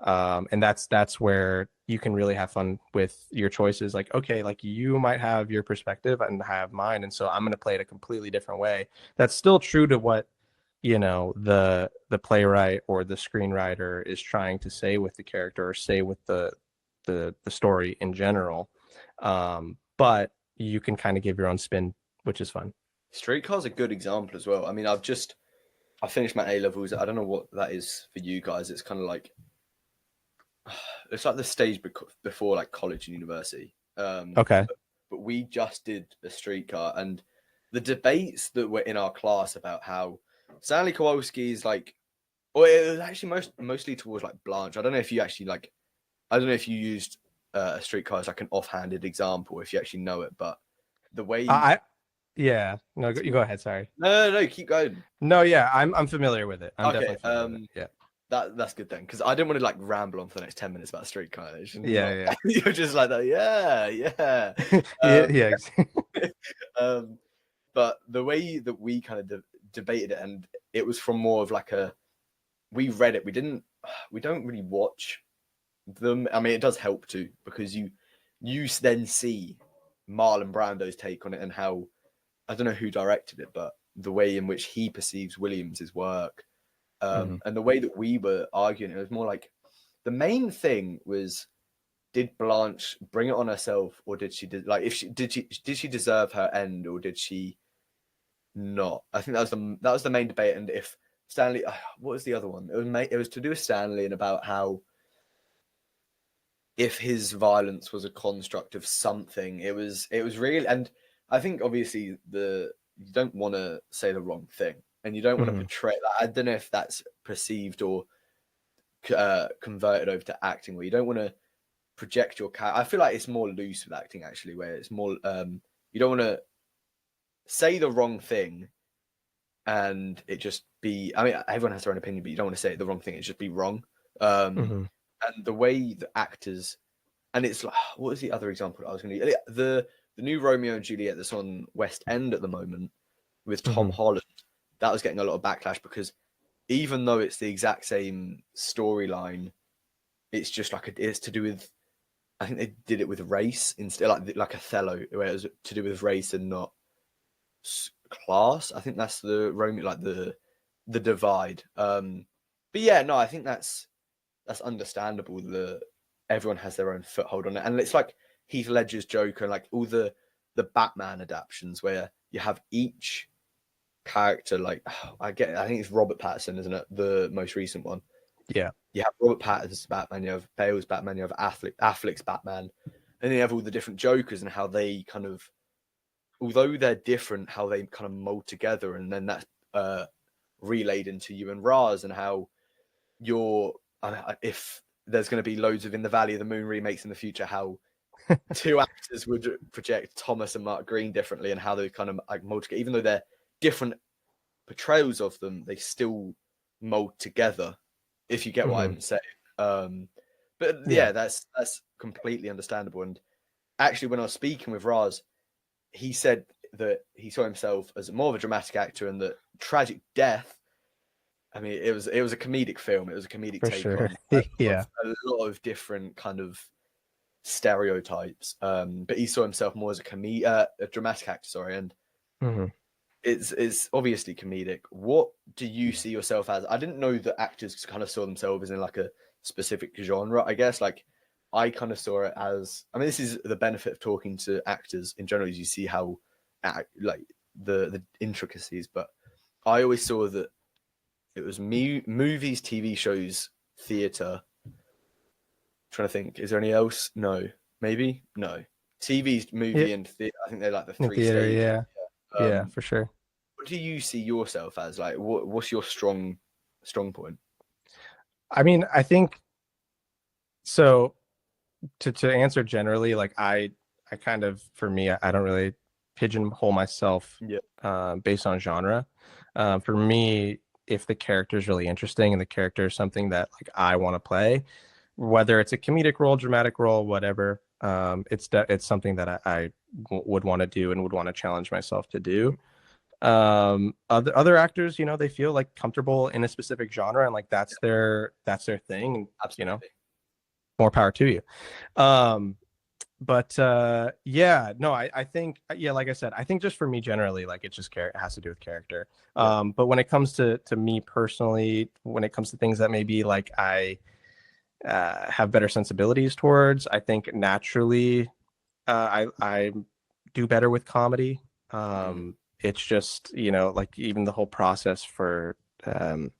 And that's where you can really have fun with your choices. Like, okay, like you might have your perspective and have mine, and so I'm going to play it a completely different way. That's still true to what, you know, the playwright or the screenwriter is trying to say with the character or say with the story in general. But you can kind of give your own spin, which is fun. Streetcar's a good example as well. I mean, I finished my A levels. I don't know what that is for you guys. It's kind of like it's like the stage before like college and university. Okay. But we just did a streetcar, and the debates that were in our class about how Stanley Kowalski's like, or it was actually mostly towards like Blanche. I don't know if you actually like, I don't know if you used a streetcar as like an offhanded example, if you actually know it, but the way. I yeah. No, you go ahead. Sorry. No, keep going. No, yeah, I'm familiar with it. I'm Okay, definitely familiar with it. Yeah. that's good then, because I didn't want to like ramble on for the next 10 minutes about streetcar. Yeah, You're just like that, yeah. yeah, Um, yeah. um, but the way that we kind of debated it, and it was from more of like we read it. We don't really watch them. I mean, it does help too, because you then see Marlon Brando's take on it, and how, I don't know who directed it, but the way in which he perceives Williams's work. And the way that we were arguing, it was more like the main thing was, did Blanche bring it on herself, or did she like, if she did she deserve her end, or did she not? I think that was the main debate. And if Stanley, what was the other one? It was to do with Stanley, and about how if his violence was a construct of something, it was real. And I think obviously you don't want to say the wrong thing, and you don't want to portray that. I don't know if that's perceived or converted over to acting, where you don't want to project your character. I feel like it's more loose with acting, actually, where it's more you don't want to say the wrong thing and it just be, I mean, everyone has their own opinion, but you don't want to say the wrong thing, it just be wrong. And the way the actors, and it's like, what was the other example I was going to use? The new Romeo and Juliet that's on West End at the moment with Tom Holland, that was getting a lot of backlash, because even though it's the exact same storyline, it's just like it's to do with, I think they did it with race instead, like Othello, where it was to do with race and not class. I think that's the Romeo, like the divide. But yeah, no, I think that's understandable. Everyone has their own foothold on it, and it's like Heath Ledger's Joker, and like all the Batman adaptations, where you have each character. Like I think it's Robert Pattinson, isn't it? The most recent one. Yeah. You have Robert Pattinson's Batman, you have Bale's Batman, you have Affleck's Batman, and then you have all the different Jokers, and how they kind of, although they're different, how they kind of mold together, and then that's relayed into you and Raz, and how if there's going to be loads of In the Valley of the Moon remakes in the future, how two actors would project Thomas and Mark Green differently, and how they kind of like mold together, even though they're different portrayals of them, they still mold together, if you get what I'm saying. But yeah, that's completely understandable. And actually, when I was speaking with Raz, he said that he saw himself as more of a dramatic actor, and that tragic death, I mean, it was a comedic film. It was a comedic take on a lot of different kind of stereotypes. But he saw himself more as a dramatic actor, sorry. And it's obviously comedic. What do you see yourself as? I didn't know that actors kind of saw themselves in like a specific genre. I guess like I kind of saw it as. I mean, this is the benefit of talking to actors in general. Is you see how like the intricacies. But I always saw that it was movies, TV shows, theater. Trying to think, is there any else? No, maybe no. TV's Yeah, movie and theater. I think they're like the in three theater, stages. yeah, yeah, for sure. What do you see yourself as? Like, what's your strong point? I mean, I think so. To answer generally, like I kind of, for me, I don't really pigeonhole myself Yeah, based on genre. For me, if the character is really interesting and the character is something that like I want to play, whether it's a comedic role, dramatic role, whatever, it's something that would want to do and would want to challenge myself to do. Other actors, you know, they feel like comfortable in a specific genre and like that's their thing, and you know, absolutely. more power to you. Um, but yeah, no, I think, yeah, like I said, I think just for me generally, like it's just it has to do with character. Yeah, But when it comes to me personally, when it comes to things that maybe like I have better sensibilities towards, I think naturally I do better with comedy. mm, It's just, you know, like even the whole process for um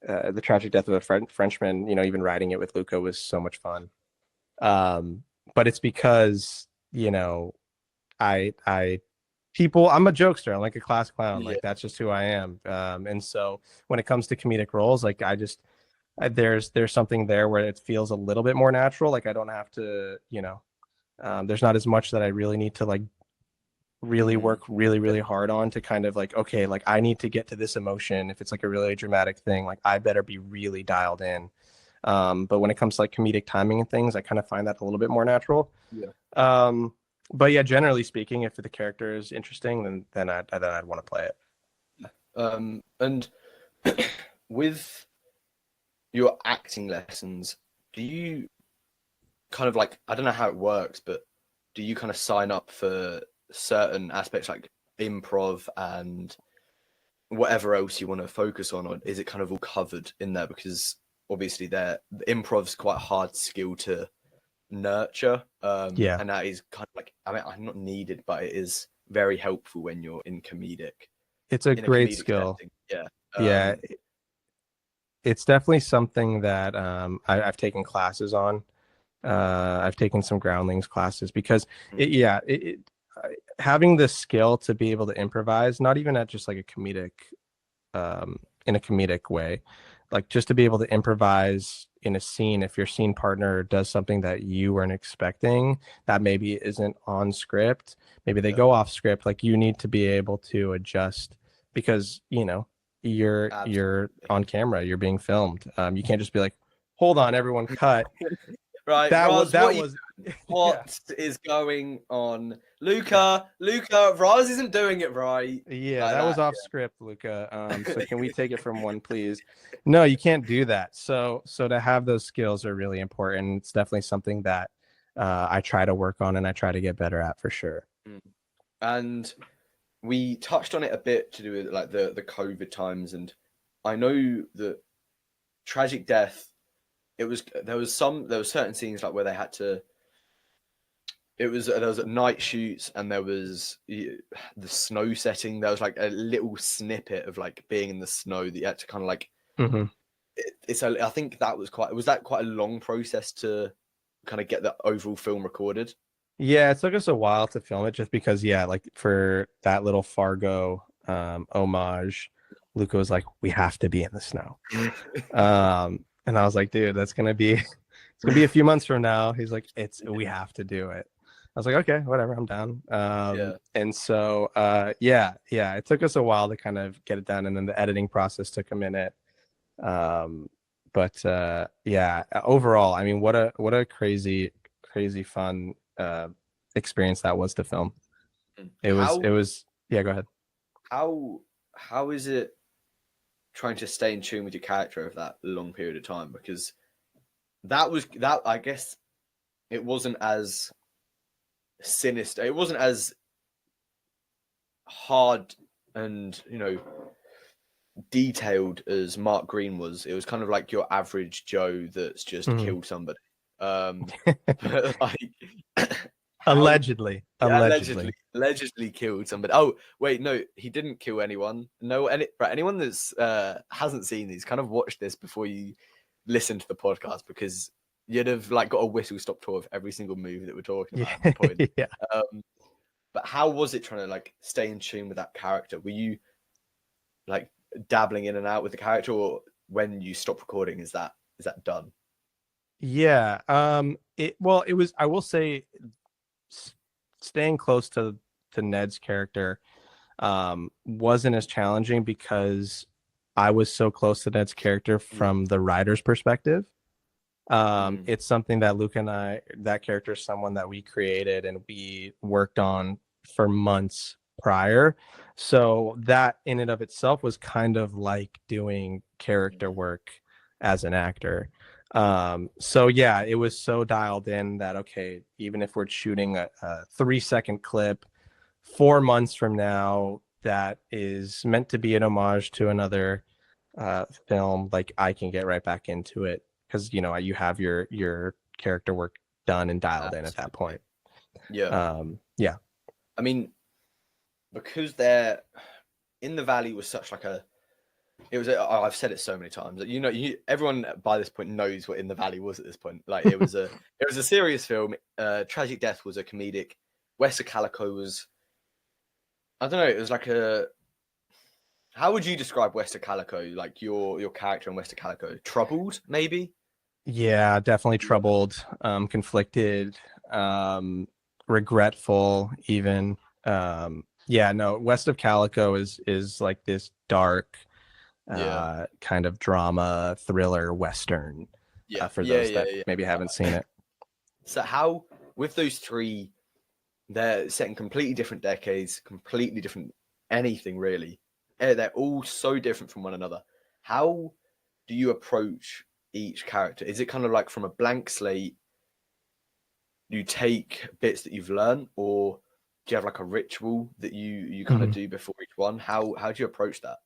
the tragic death of a Frenchman, you know, even writing it with Luca was so much fun. Um, but it's because, you know, I people, I'm a jokester. I'm like a class clown. yeah, Like that's just who I am. And so when it comes to comedic roles, like there's something there where it feels a little bit more natural. Like I don't have to, you know, there's not as much that I really need to like really mm, work really hard on to kind of like, okay, like I need to get to this emotion. If it's like a really dramatic thing, like I better be really dialed in. But when it comes to like comedic timing and things, I kind of find that a little bit more natural. yeah. Um, but yeah, generally speaking, if the character is interesting, then I'd want to play it. And with your acting lessons, do you kind of like, I don't know how it works, but do you kind of sign up for certain aspects like improv and whatever else you want to focus on, or is it kind of all covered in there? Because obviously the improv's quite a hard skill to nurture, Yeah, and that is kind of like, I mean, I'm not needed, but it is very helpful when you're it's a in a great comedic skill. setting. Yeah. Yeah, it's definitely something that I've taken classes on. I've taken some groundlings classes because Mm, having the skill to be able to improvise, not even at just like a comedic, um, in a comedic way, like just to be able to improvise in a scene. If your scene partner does something that you weren't expecting, that maybe isn't on script, maybe they yeah, go off script, like you need to be able to adjust because, you know, you're absolutely. on camera, you're being filmed. You can't just be like, hold on, everyone, cut. Right, That was Roz, that was yeah. what is going on? Luca, Roz isn't doing it right. Yeah, Like that was that. off script, Luca. So can we take it from one, please? No, you can't do that. So to have those skills are really important. It's definitely something that I try to work on and I try to get better at for sure. Mm. And we touched on it a bit to do with like the COVID times, and I know that tragic death. There was certain scenes like where they had to. There was night shoots and there was the snow setting. There was like a little snippet of like being in the snow that you had to kind of like. Hmm. I think that was that quite a long process to kind of get the overall film recorded. Yeah, it took us a while to film it just because, yeah, like for that little Fargo homage, Luca was like, we have to be in the snow. And I was like, dude, that's gonna be it's gonna be a few months from now. He's like, we have to do it. I was like, okay, whatever, I'm down. Yeah. And so yeah, it took us a while to kind of get it done, and then the editing process took a minute. Um, but yeah, overall, I mean, what a crazy fun experience that was to film. How Yeah, go ahead. how how is it trying to stay in tune with your character over that long period of time? Because that I guess it wasn't as sinister. It wasn't as hard and detailed as Mark Green was, it was kind of like your average Joe that's just killed somebody. But like Allegedly. allegedly killed somebody. Oh wait, no, he didn't kill anyone. No, anyone that's hasn't seen these, kind of watch this before you listen to the podcast, because you'd have like got a whistle stop tour of every single movie that we're talking about at the point. Yeah. But how was it trying to like stay in tune with that character? Were you like dabbling in and out with the character, or when you stop recording, is that done? Yeah. It was, I will say, staying close to Ned's character wasn't as challenging because I was so close to Ned's character from the writer's perspective. It's something that Luca and I, that character is someone that we created and we worked on for months prior. So that in and of itself was kind of like doing character work as an actor. So yeah, it was so dialed in that, okay, even if we're shooting a 3-second clip 4 months from now that is meant to be an homage to another film, like I can get right back into it because you have your character work done and dialed in at that point. Yeah. Yeah. I mean, because they're in the Valley was such like I've said it so many times that everyone by this point knows what In the Valley was at this point. Like it was a serious film. Tragic Death was a comedic. West of Calico was, I don't know, it was like how would you describe West of Calico? Like your character in West of Calico? Troubled, maybe? Yeah, definitely troubled, conflicted, regretful even. Yeah, no, West of Calico is like this dark kind of drama thriller western for those that maybe haven't seen it. So how, with those three, they're set in completely different decades, completely different anything really. They're all so different from one another. How do you approach each character? Is it kind of like from a blank slate, you take bits that you've learned, or do you have like a ritual that you kind of do before each one? How do you approach that?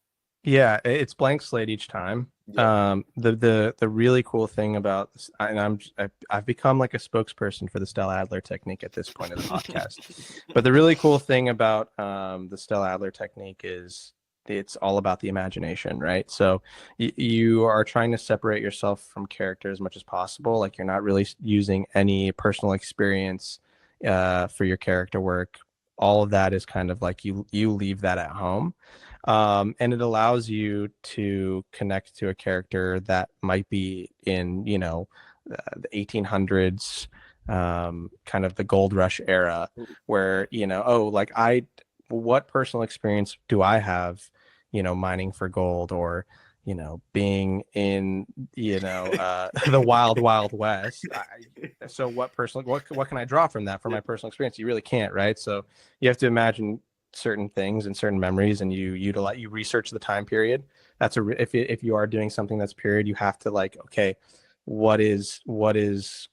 Yeah, it's blank slate each time. Yeah. The really cool thing about this, and I've become like a spokesperson for the Stella Adler technique at this point of the podcast. But the really cool thing about the Stella Adler technique is it's all about the imagination, right? So you are trying to separate yourself from character as much as possible. Like you're not really using any personal experience for your character work. All of that is kind of like you leave that at home. And it allows you to connect to a character that might be in, the 1800s, kind of the gold rush era, where, what personal experience do I have, mining for gold, or, being in, the wild, wild west. So what can I draw from that for my personal experience? You really can't, right? So you have to imagine certain things and certain memories, and you research the time period. That's if you are doing something that's period, you have to okay, what is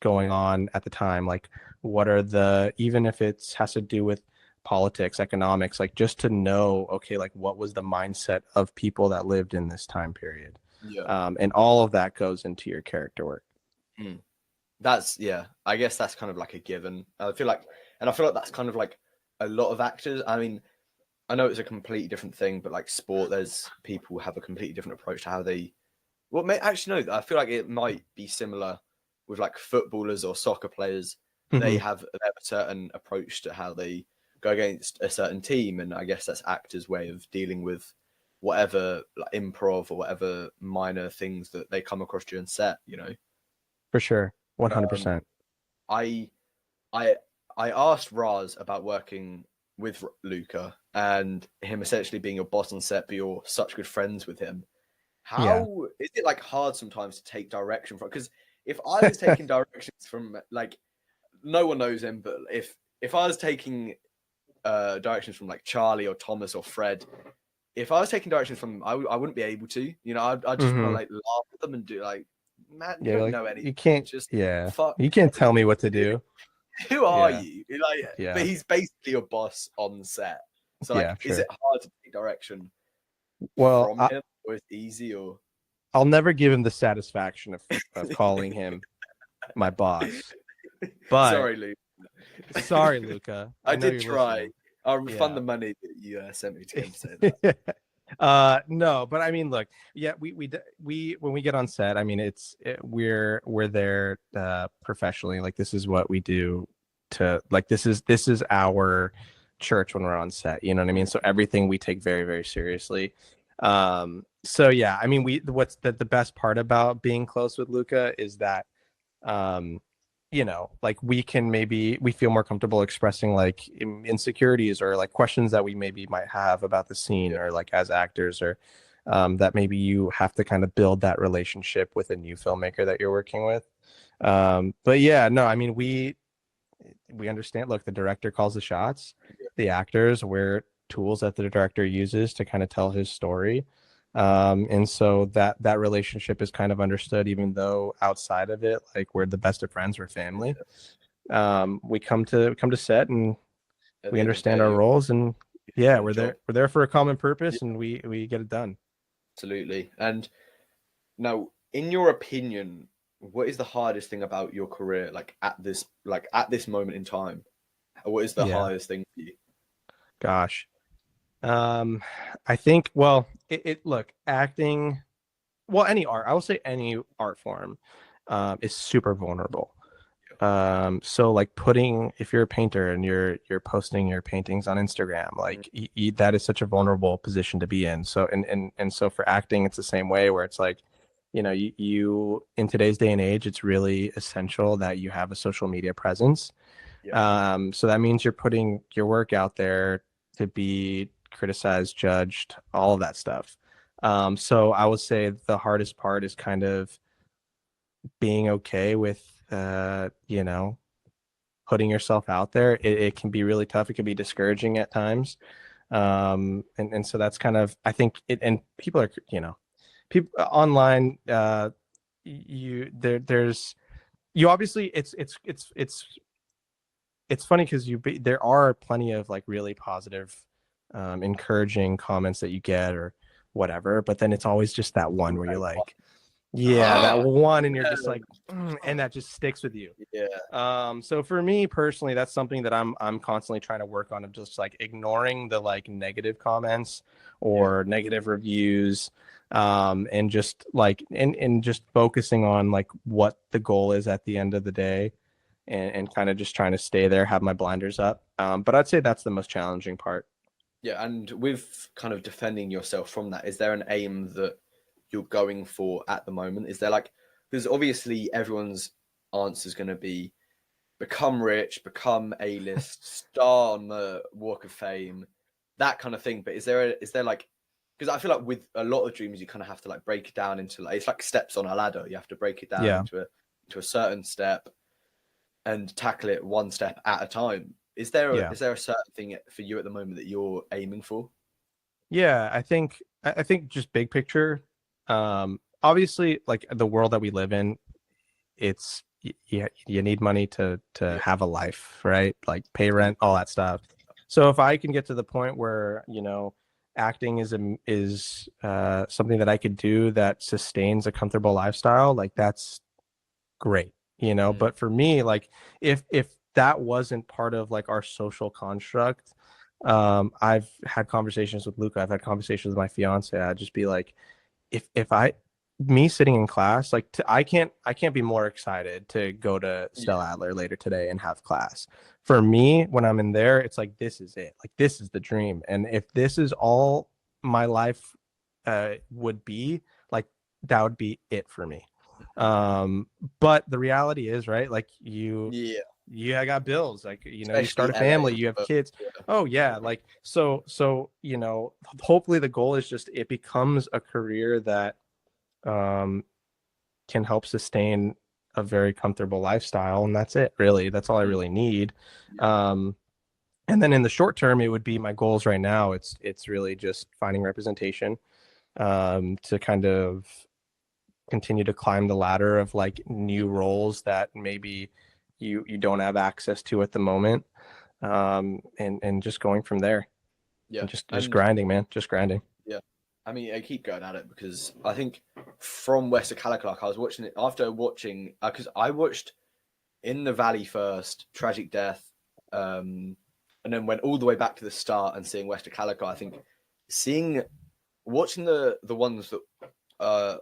going on at the time, like what are even if it has to do with politics, economics, like just to know, okay, like what was the mindset of people that lived in this time period. And all of that goes into your character work. That's I guess that's kind of like a given. I feel like that's kind of like a lot of actors. I mean, I know it's a completely different thing, but like sport, there's people who have a completely different approach to how they. Well, actually, no. I feel like it might be similar with like footballers or soccer players. They have a certain approach to how they go against a certain team, and I guess that's actors' way of dealing with whatever like improv or whatever minor things that they come across during set. For sure, 100%. I asked Raz about working with Luca and him essentially being your boss on set, but you're such good friends with him. How is it like hard sometimes to take direction from? Because if I was taking directions from like, no one knows him, but if I was taking directions from like Charlie or Thomas or Fred, if I was taking directions from them, I wouldn't be able to. I'd just want to like laugh at them and do like, man, you don't know anything. You can't just fuck. You can't tell me what to do. Who are you? Like, but he's basically your boss on set. So Yeah, like, is sure. it hard to take direction Well, from him, or is it easy? Or I'll never give him the satisfaction of calling him my boss. But sorry, Luke. sorry, Luca. I I know did you're try. listening. I'll refund Yeah. the money that you sent me to get him to say that. No, but I mean, look, yeah, we when we get on set, I mean, we're there professionally. Like this is what we do to like this is our church when we're on set. You know what I mean? So everything we take very very seriously. So yeah, I mean, what's the best part about being close with Luca is that um like we feel more comfortable expressing like insecurities or like questions that we maybe might have about the scene Yeah, or like as actors or that maybe you have to kind of build that relationship with a new filmmaker that you're working with. But yeah, no, I mean we understand. Look, the director calls the shots. The actors wear tools that the director uses to kind of tell his story. And so that relationship is kind of understood, even though outside of it, like we're the best of friends, we're family. We come to set and at we the end of the understand day, our you're roles, and yeah, doing a job. we're there for a common Yeah, purpose, and we get it done. absolutely. And now, in your opinion, what is the hardest thing about your career, like at this moment in time? What is the Yeah, hardest thing for you? gosh. Um, I think, well, it look, acting, well, any art, I will say any art form, is super vulnerable. So like if you're a painter and you're posting your paintings on Instagram, like that is such a vulnerable position to be in. So and so for acting, it's the same way where it's like, you in today's day and age, it's really essential that you have a social media presence. Yeah, So that means you're putting your work out there to be criticized, judged, all of that stuff. So I would say the hardest part is kind of being okay with, putting yourself out there. It can be really tough. It can be discouraging at times. And so that's kind of, I think and people are, people online, there's, you obviously it's funny because there are plenty of like really positive, encouraging comments that you get or whatever, but then it's always just that one where you're like, yeah, that one, and you're just like, and that just sticks with you. yeah, So for me personally, that's something that I'm constantly trying to work on, of just like ignoring the like negative comments yeah. or negative reviews, and just like and just focusing on like what the goal is at the end of the day, and kind of just trying to stay there, have my blinders up. But I'd say that's the most challenging part. Yeah, and with kind of defending yourself from that, is there an aim that you're going for at the moment? Is there like, because obviously everyone's answer is going to be become rich, become A-list, star on the Walk of Fame, that kind of thing. But is there like, because I feel like with a lot of dreams, you kind of have to like break it down into like, it's like steps on a ladder. You have to break it down Yeah. into a certain step and tackle it one step at a time. Yeah. Is there a certain thing for you at the moment that you're aiming for? Yeah, I think just big picture, obviously like the world that we live in, it's you need money to Yeah, have a life, right? Like pay absolutely. rent, all that stuff. So if I can get to the point where, acting is something that I could do that sustains a comfortable lifestyle, like that's great, Mm, but for me, like if that wasn't part of like our social construct, I've had conversations with Luca, I've had conversations with my fiance. I'd just be like, if I me sitting in class, like I can't be more excited to go to yeah, Stella Adler later today and have class. For me, when I'm in there, it's like this is it. Like this is the dream. And if this is all my life would be, like that would be it for me. Um, but the reality is, right? Like yeah. I got bills. Like, you start Especially a LA. family, you have But kids. yeah, Oh yeah, like so hopefully the goal is just it becomes a career that um can help sustain a very comfortable lifestyle, and that's it, really. That's all I mm, really need. yeah, Um and then in the short term, it would be my goals right now. It's really just finding representation, to kind of continue to climb the ladder of like yeah, new roles that maybe you don't have access to at the moment, and just going from there. Yeah. And just And grinding, man. Just grinding. yeah, I mean, I keep going at it because I think from West Calicut, I was watching it after watching because I watched In the Valley first, Tragic Death, and then went all the way back to the start and seeing West Calicut. I think watching the ones that I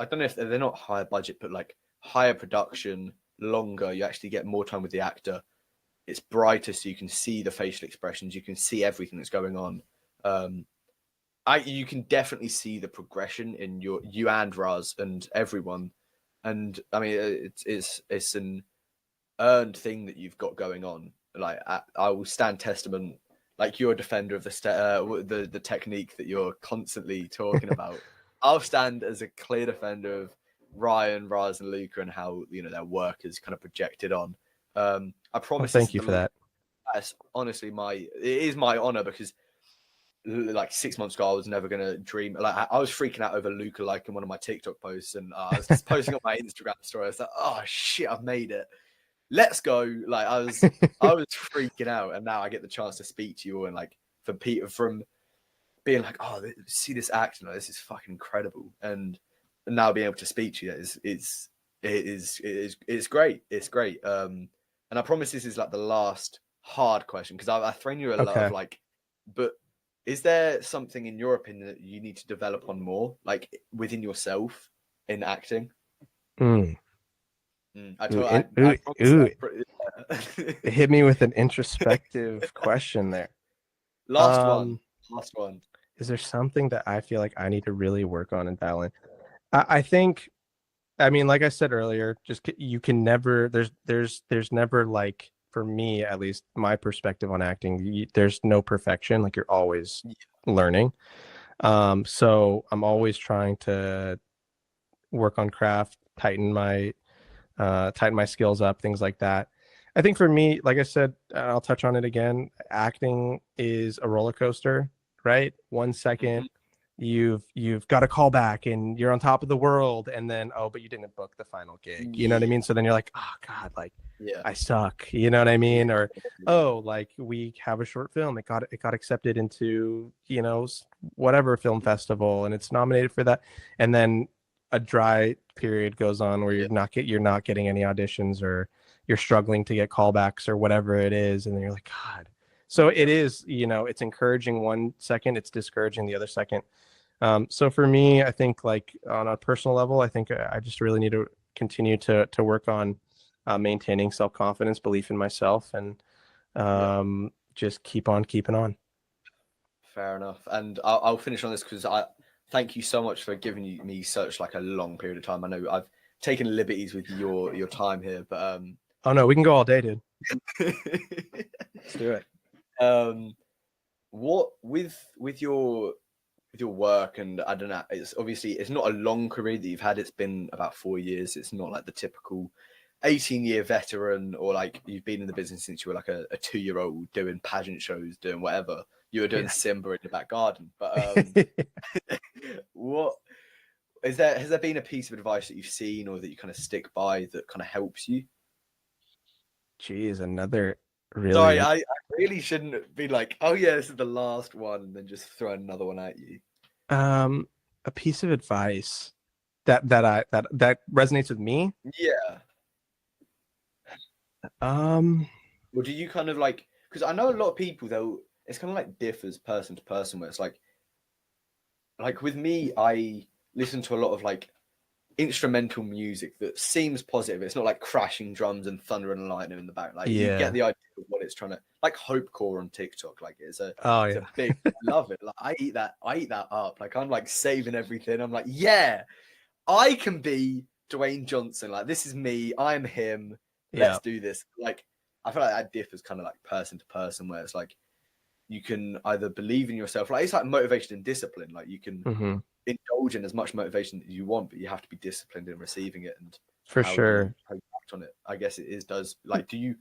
don't know if they're not higher budget, but like higher production, longer. You actually get more time with the actor. It's brighter, so you can see the facial expressions. You can see everything that's going on. You can definitely see the progression in you and Raz and everyone. And I mean, it's an earned thing that you've got going on. Like I will stand testament. Like you're a defender of the technique that you're constantly talking about. I'll stand as a clear defender of Ryan, Raz, and Luca and how their work is kind of projected on. I promise. Thank you for that. That's honestly it is my honor because like 6 months ago I was never gonna dream. Like I was freaking out over Luca liking one of my TikTok posts, and I was just posting on my Instagram story. I was like, oh shit, I've made it. Let's go. Like I was freaking out, and now I get the chance to speak to you all, and like for Peter from being like, oh, see this acting, like, this is fucking incredible, and now being able to speak to you it's great. It's great. And I promise this is like the last hard question because I've thrown you a lot of like, but is there something in your opinion that you need to develop on more, like within yourself in acting? It hit me with an introspective question there. Last one. Is there something that I feel like I need to really work on and dial in? I think, I mean, like I said earlier, just you can never. There's never, like, for me at least, my perspective on acting. There's no perfection. Like you're always learning. So I'm always trying to work on craft, tighten my skills up, things like that. I think for me, like I said, I'll touch on it again. Acting is a roller coaster, right? 1 second, you've got a call back and you're on top of the world, and then but you didn't book the final gig. You know what I mean? So then you're like, oh God, like I suck. You know what I mean? Or like we have a short film, it got accepted into whatever film festival, and it's nominated for that, and then a dry period goes on where you're not getting any auditions, or you're struggling to get callbacks or whatever it is, and then you're like, God. So it is, it's encouraging 1 second, it's discouraging the other second. So for me, I think, like, on a personal level, I think I just really need to continue to work on maintaining self-confidence, belief in myself, and just keep on keeping on. Fair enough. And I'll finish on this because I thank you so much for giving me such like a long period of time. I know I've taken liberties with your time here, but oh no, we can go all day, dude. Let's do it. What with your work, and I don't know, it's not a long career that you've had. It's been about 4 years. It's not like the typical 18-year veteran, or like you've been in the business since you were like a 2-year-old doing pageant shows, doing whatever. You were doing Simba in the back garden. But what has there been a piece of advice that you've seen or that you kind of stick by that kind of helps you? Geez, another really. Sorry, I really shouldn't be like, oh yeah, this is the last one, and then just throw another one at you. A piece of advice that resonates with me. Yeah. Or do you kind of like, because I know a lot of people, it's kind of like differs person to person, where it's like with me, I listen to a lot of like instrumental music that seems positive. It's not like crashing drums and thunder and lightning in the back. Like you get the idea of what it's trying to, like Hopecore on TikTok. Like it's a big, I love it. Like I eat that up. Like I'm like saving everything. I'm like, yeah, I can be Dwayne Johnson. Like this is me. I'm him. Let's do this. Like I feel like that differs kind of like person to person, where it's like you can either believe in yourself. Like it's like motivation and discipline. Like you can indulge in as much motivation as you want, but you have to be disciplined in receiving it. And for sure, how you act on it. I guess does. Like, do you?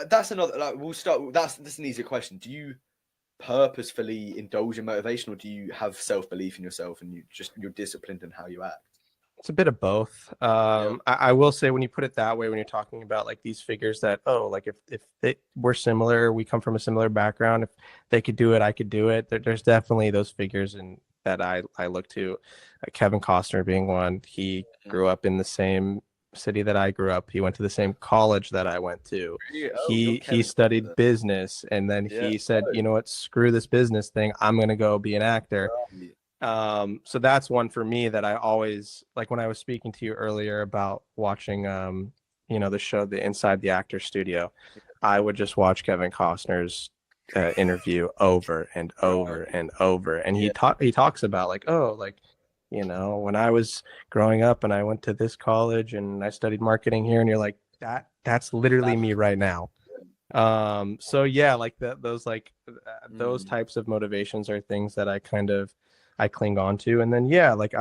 That's another. Like, we'll start. That's an easier question. Do you purposefully indulge in motivation, or do you have self-belief in yourself and you're disciplined in how you act? It's a bit of both. Yeah. I will say when you put it that way, when you're talking about like these figures that, oh, like we're similar, we come from a similar background. If they could do it, I could do it. There's definitely those figures and that I look to. Kevin Costner being one. He grew up in the same city that I grew up. He went to the same college that I went to. Oh, you're He Kevin studied Costner. business, and then Yeah. he said, Oh, you know what, screw this business thing. I'm gonna go be an actor. right. So that's one for me that I always like when I was speaking to you earlier about watching, the show, the Inside the Actor Studio. I would just watch Kevin Costner's interview over and over Right. and over, and Yeah. he talks about like, oh, like, when I was growing up and I went to this college and I studied marketing here, and you're like, that's literally That's me right now. So yeah, like those like those mm, types of motivations are things that I cling on to. And then yeah, like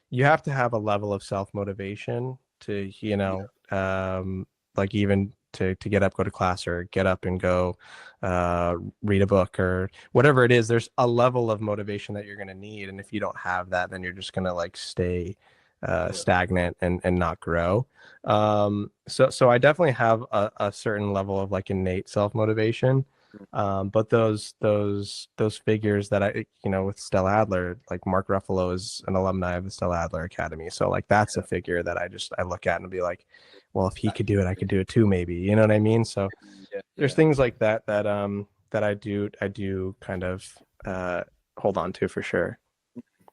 you have to have a level of self motivation to, yeah. like even to get up, go to class, or get up and go read a book or whatever it is. There's a level of motivation that you're going to need, and if you don't have that, then you're just going to like stay Yeah. stagnant and not grow. So I definitely have a certain level of like innate self motivation. But those figures that with Stella Adler, like Mark Ruffalo is an alumni of the Stella Adler Academy. So like that's a figure that I look at and be like, well, if he could do it, I could do it too, maybe. You know what I mean? So Yeah. there's Yeah. things like that I do kind of hold on to for sure.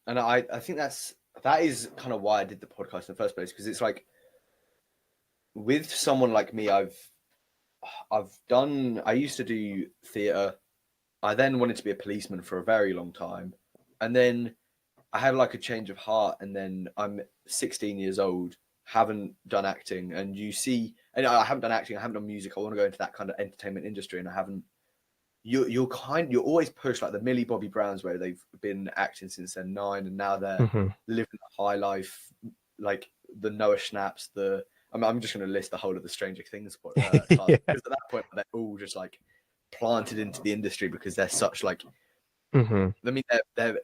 And I think that is kind of why I did the podcast in the first place, because it's like with someone like me, I used to do theatre. I then wanted to be a policeman for a very long time. And then I had like a change of heart, and then I'm 16 years old, haven't done acting, and I haven't done acting, I haven't done music. I want to go into that kind of entertainment industry, and I haven't. You're always pushed like the Millie Bobby Browns, where they've been acting since they're 9, and now they're Hmm. living a high life, like the Noah Schnaps. I'm just going to list the whole of the Stranger Things cast, Yeah. because at that point they're all just like planted into the industry because they're such like, Hmm. I mean, they're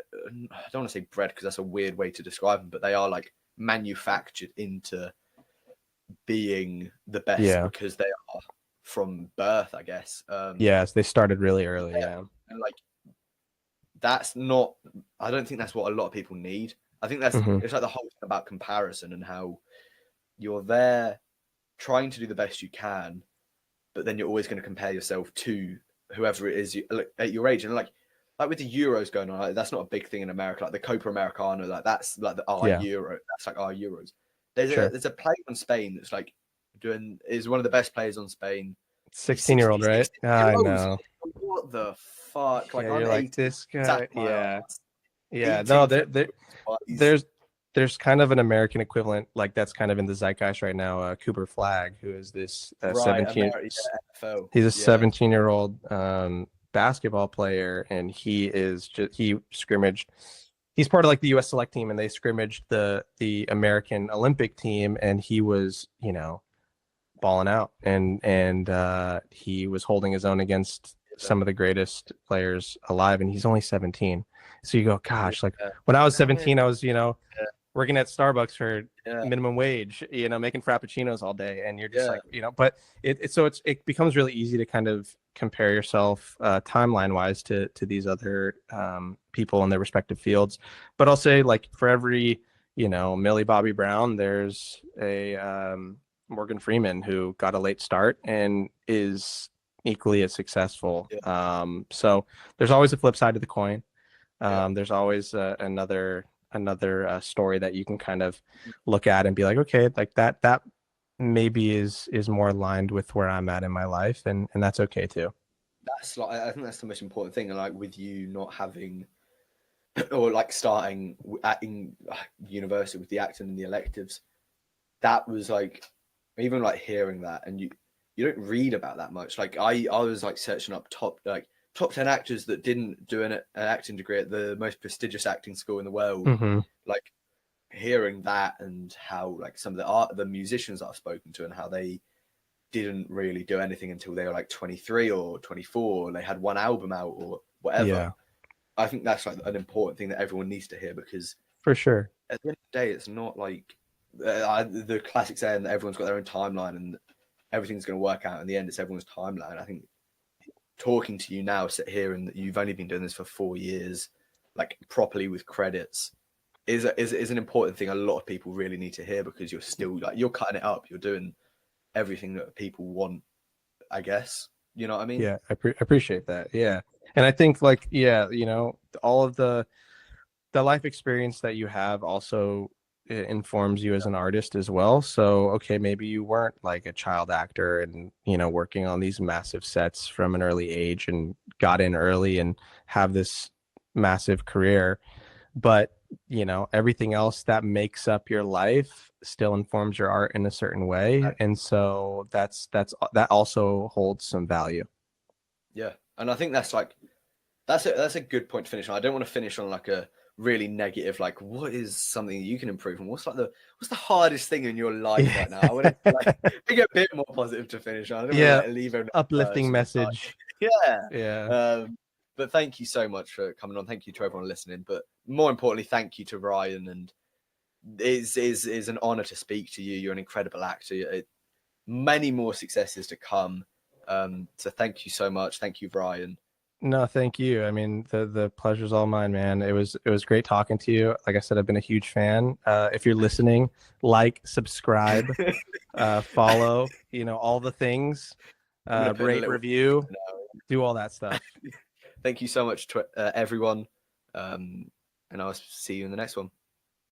I don't want to say bred because that's a weird way to describe them, but they are like manufactured into being the best Yeah. because they are from birth, I guess. Yes, they started really early. Yeah, Yeah. and like that's not. I don't think that's what a lot of people need. I think Hmm. it's like the whole thing about comparison and how you're there trying to do the best you can, but then you're always going to compare yourself to whoever it is at your age. And like with the Euros going on, like, that's not a big thing in America. Like the Copa Americana, like that's like our Yeah. Euro. That's like our Euros. There's a Sure. there's a player on Spain that's like is one of the best players on Spain. He's 16-year-old, right? 16 years I old. know. What the fuck? Yeah, Like I'm you're like 18. this guy. That's my Yeah. ass. Yeah. No, 18 for he's there's there's kind of an American equivalent like that's kind of in the zeitgeist right now. Cooper Flagg, who is this right. 17 America, yeah, NFL. he's a Yeah, 17-year-old basketball player, and he scrimmaged. He's part of like the U.S. select team, and they scrimmaged the American Olympic team, and he was balling out, and he was holding his own against yeah, some of the greatest players alive, and he's only 17. So you go, gosh, like yeah. when I was How many? 17, I was Yeah, working at Starbucks for yeah, minimum wage, making frappuccinos all day, and you're just yeah. like, but it becomes really easy to kind of compare yourself timeline wise to these other people in their respective fields. But I'll say, like, for every Millie Bobby Brown, there's a Morgan Freeman who got a late start and is equally as successful. Yeah, So there's always a flip side to the coin. yeah. There's always another story that you can kind of look at and be like, okay, like that maybe is more aligned with where I'm at in my life, and that's okay too. That's like I think that's the most important thing. And like with you not having or like starting at in university with the acting and the electives, that was like even like hearing that, and you don't read about that much. Like I was like searching up top 10 actors that didn't do an acting degree at the most prestigious acting school in the world. Hmm. Like hearing that and how like some of the musicians that I've spoken to and how they didn't really do anything until they were like 23 or 24 and they had one album out or whatever. Yeah. I think that's like an important thing that everyone needs to hear, because For sure. At the end of the day, it's not like the classic saying that everyone's got their own timeline and everything's going to work out in the end. It's everyone's timeline. I think talking to you now, sit here, and you've only been doing this for 4 years, like properly with credits, is an important thing. A lot of people really need to hear, because you're still like, you're cutting it up. You're doing everything that people want, I guess. You know what I mean? Yeah, I appreciate that. Yeah. And I think like, yeah, all of the life experience that you have also informs you as an artist as well. So, okay, maybe you weren't like a child actor and, working on these massive sets from an early age and got in early and have this massive career, but everything else that makes up your life still informs your art in a certain way. And so that also holds some value. Yeah. And I think that's a good point to finish on. I don't want to finish on like a really negative, like, what is something you can improve on? What's the hardest thing in your life right now? I want to like make it a bit more positive to finish on. I don't want to leave an uplifting message. Yeah. But thank you so much for coming on. Thank you to everyone listening. But more importantly, thank you to Ryan. And it is an honor to speak to you. You're an incredible actor. Many more successes to come. So thank you so much. Thank you, Ryan. No, thank you. I mean, the pleasure's all mine, man. It was great talking to you. Like I said, I've been a huge fan. If you're listening, like, subscribe, follow, all the things, rate, review, do all that stuff. Thank you so much to everyone. And I'll see you in the next one.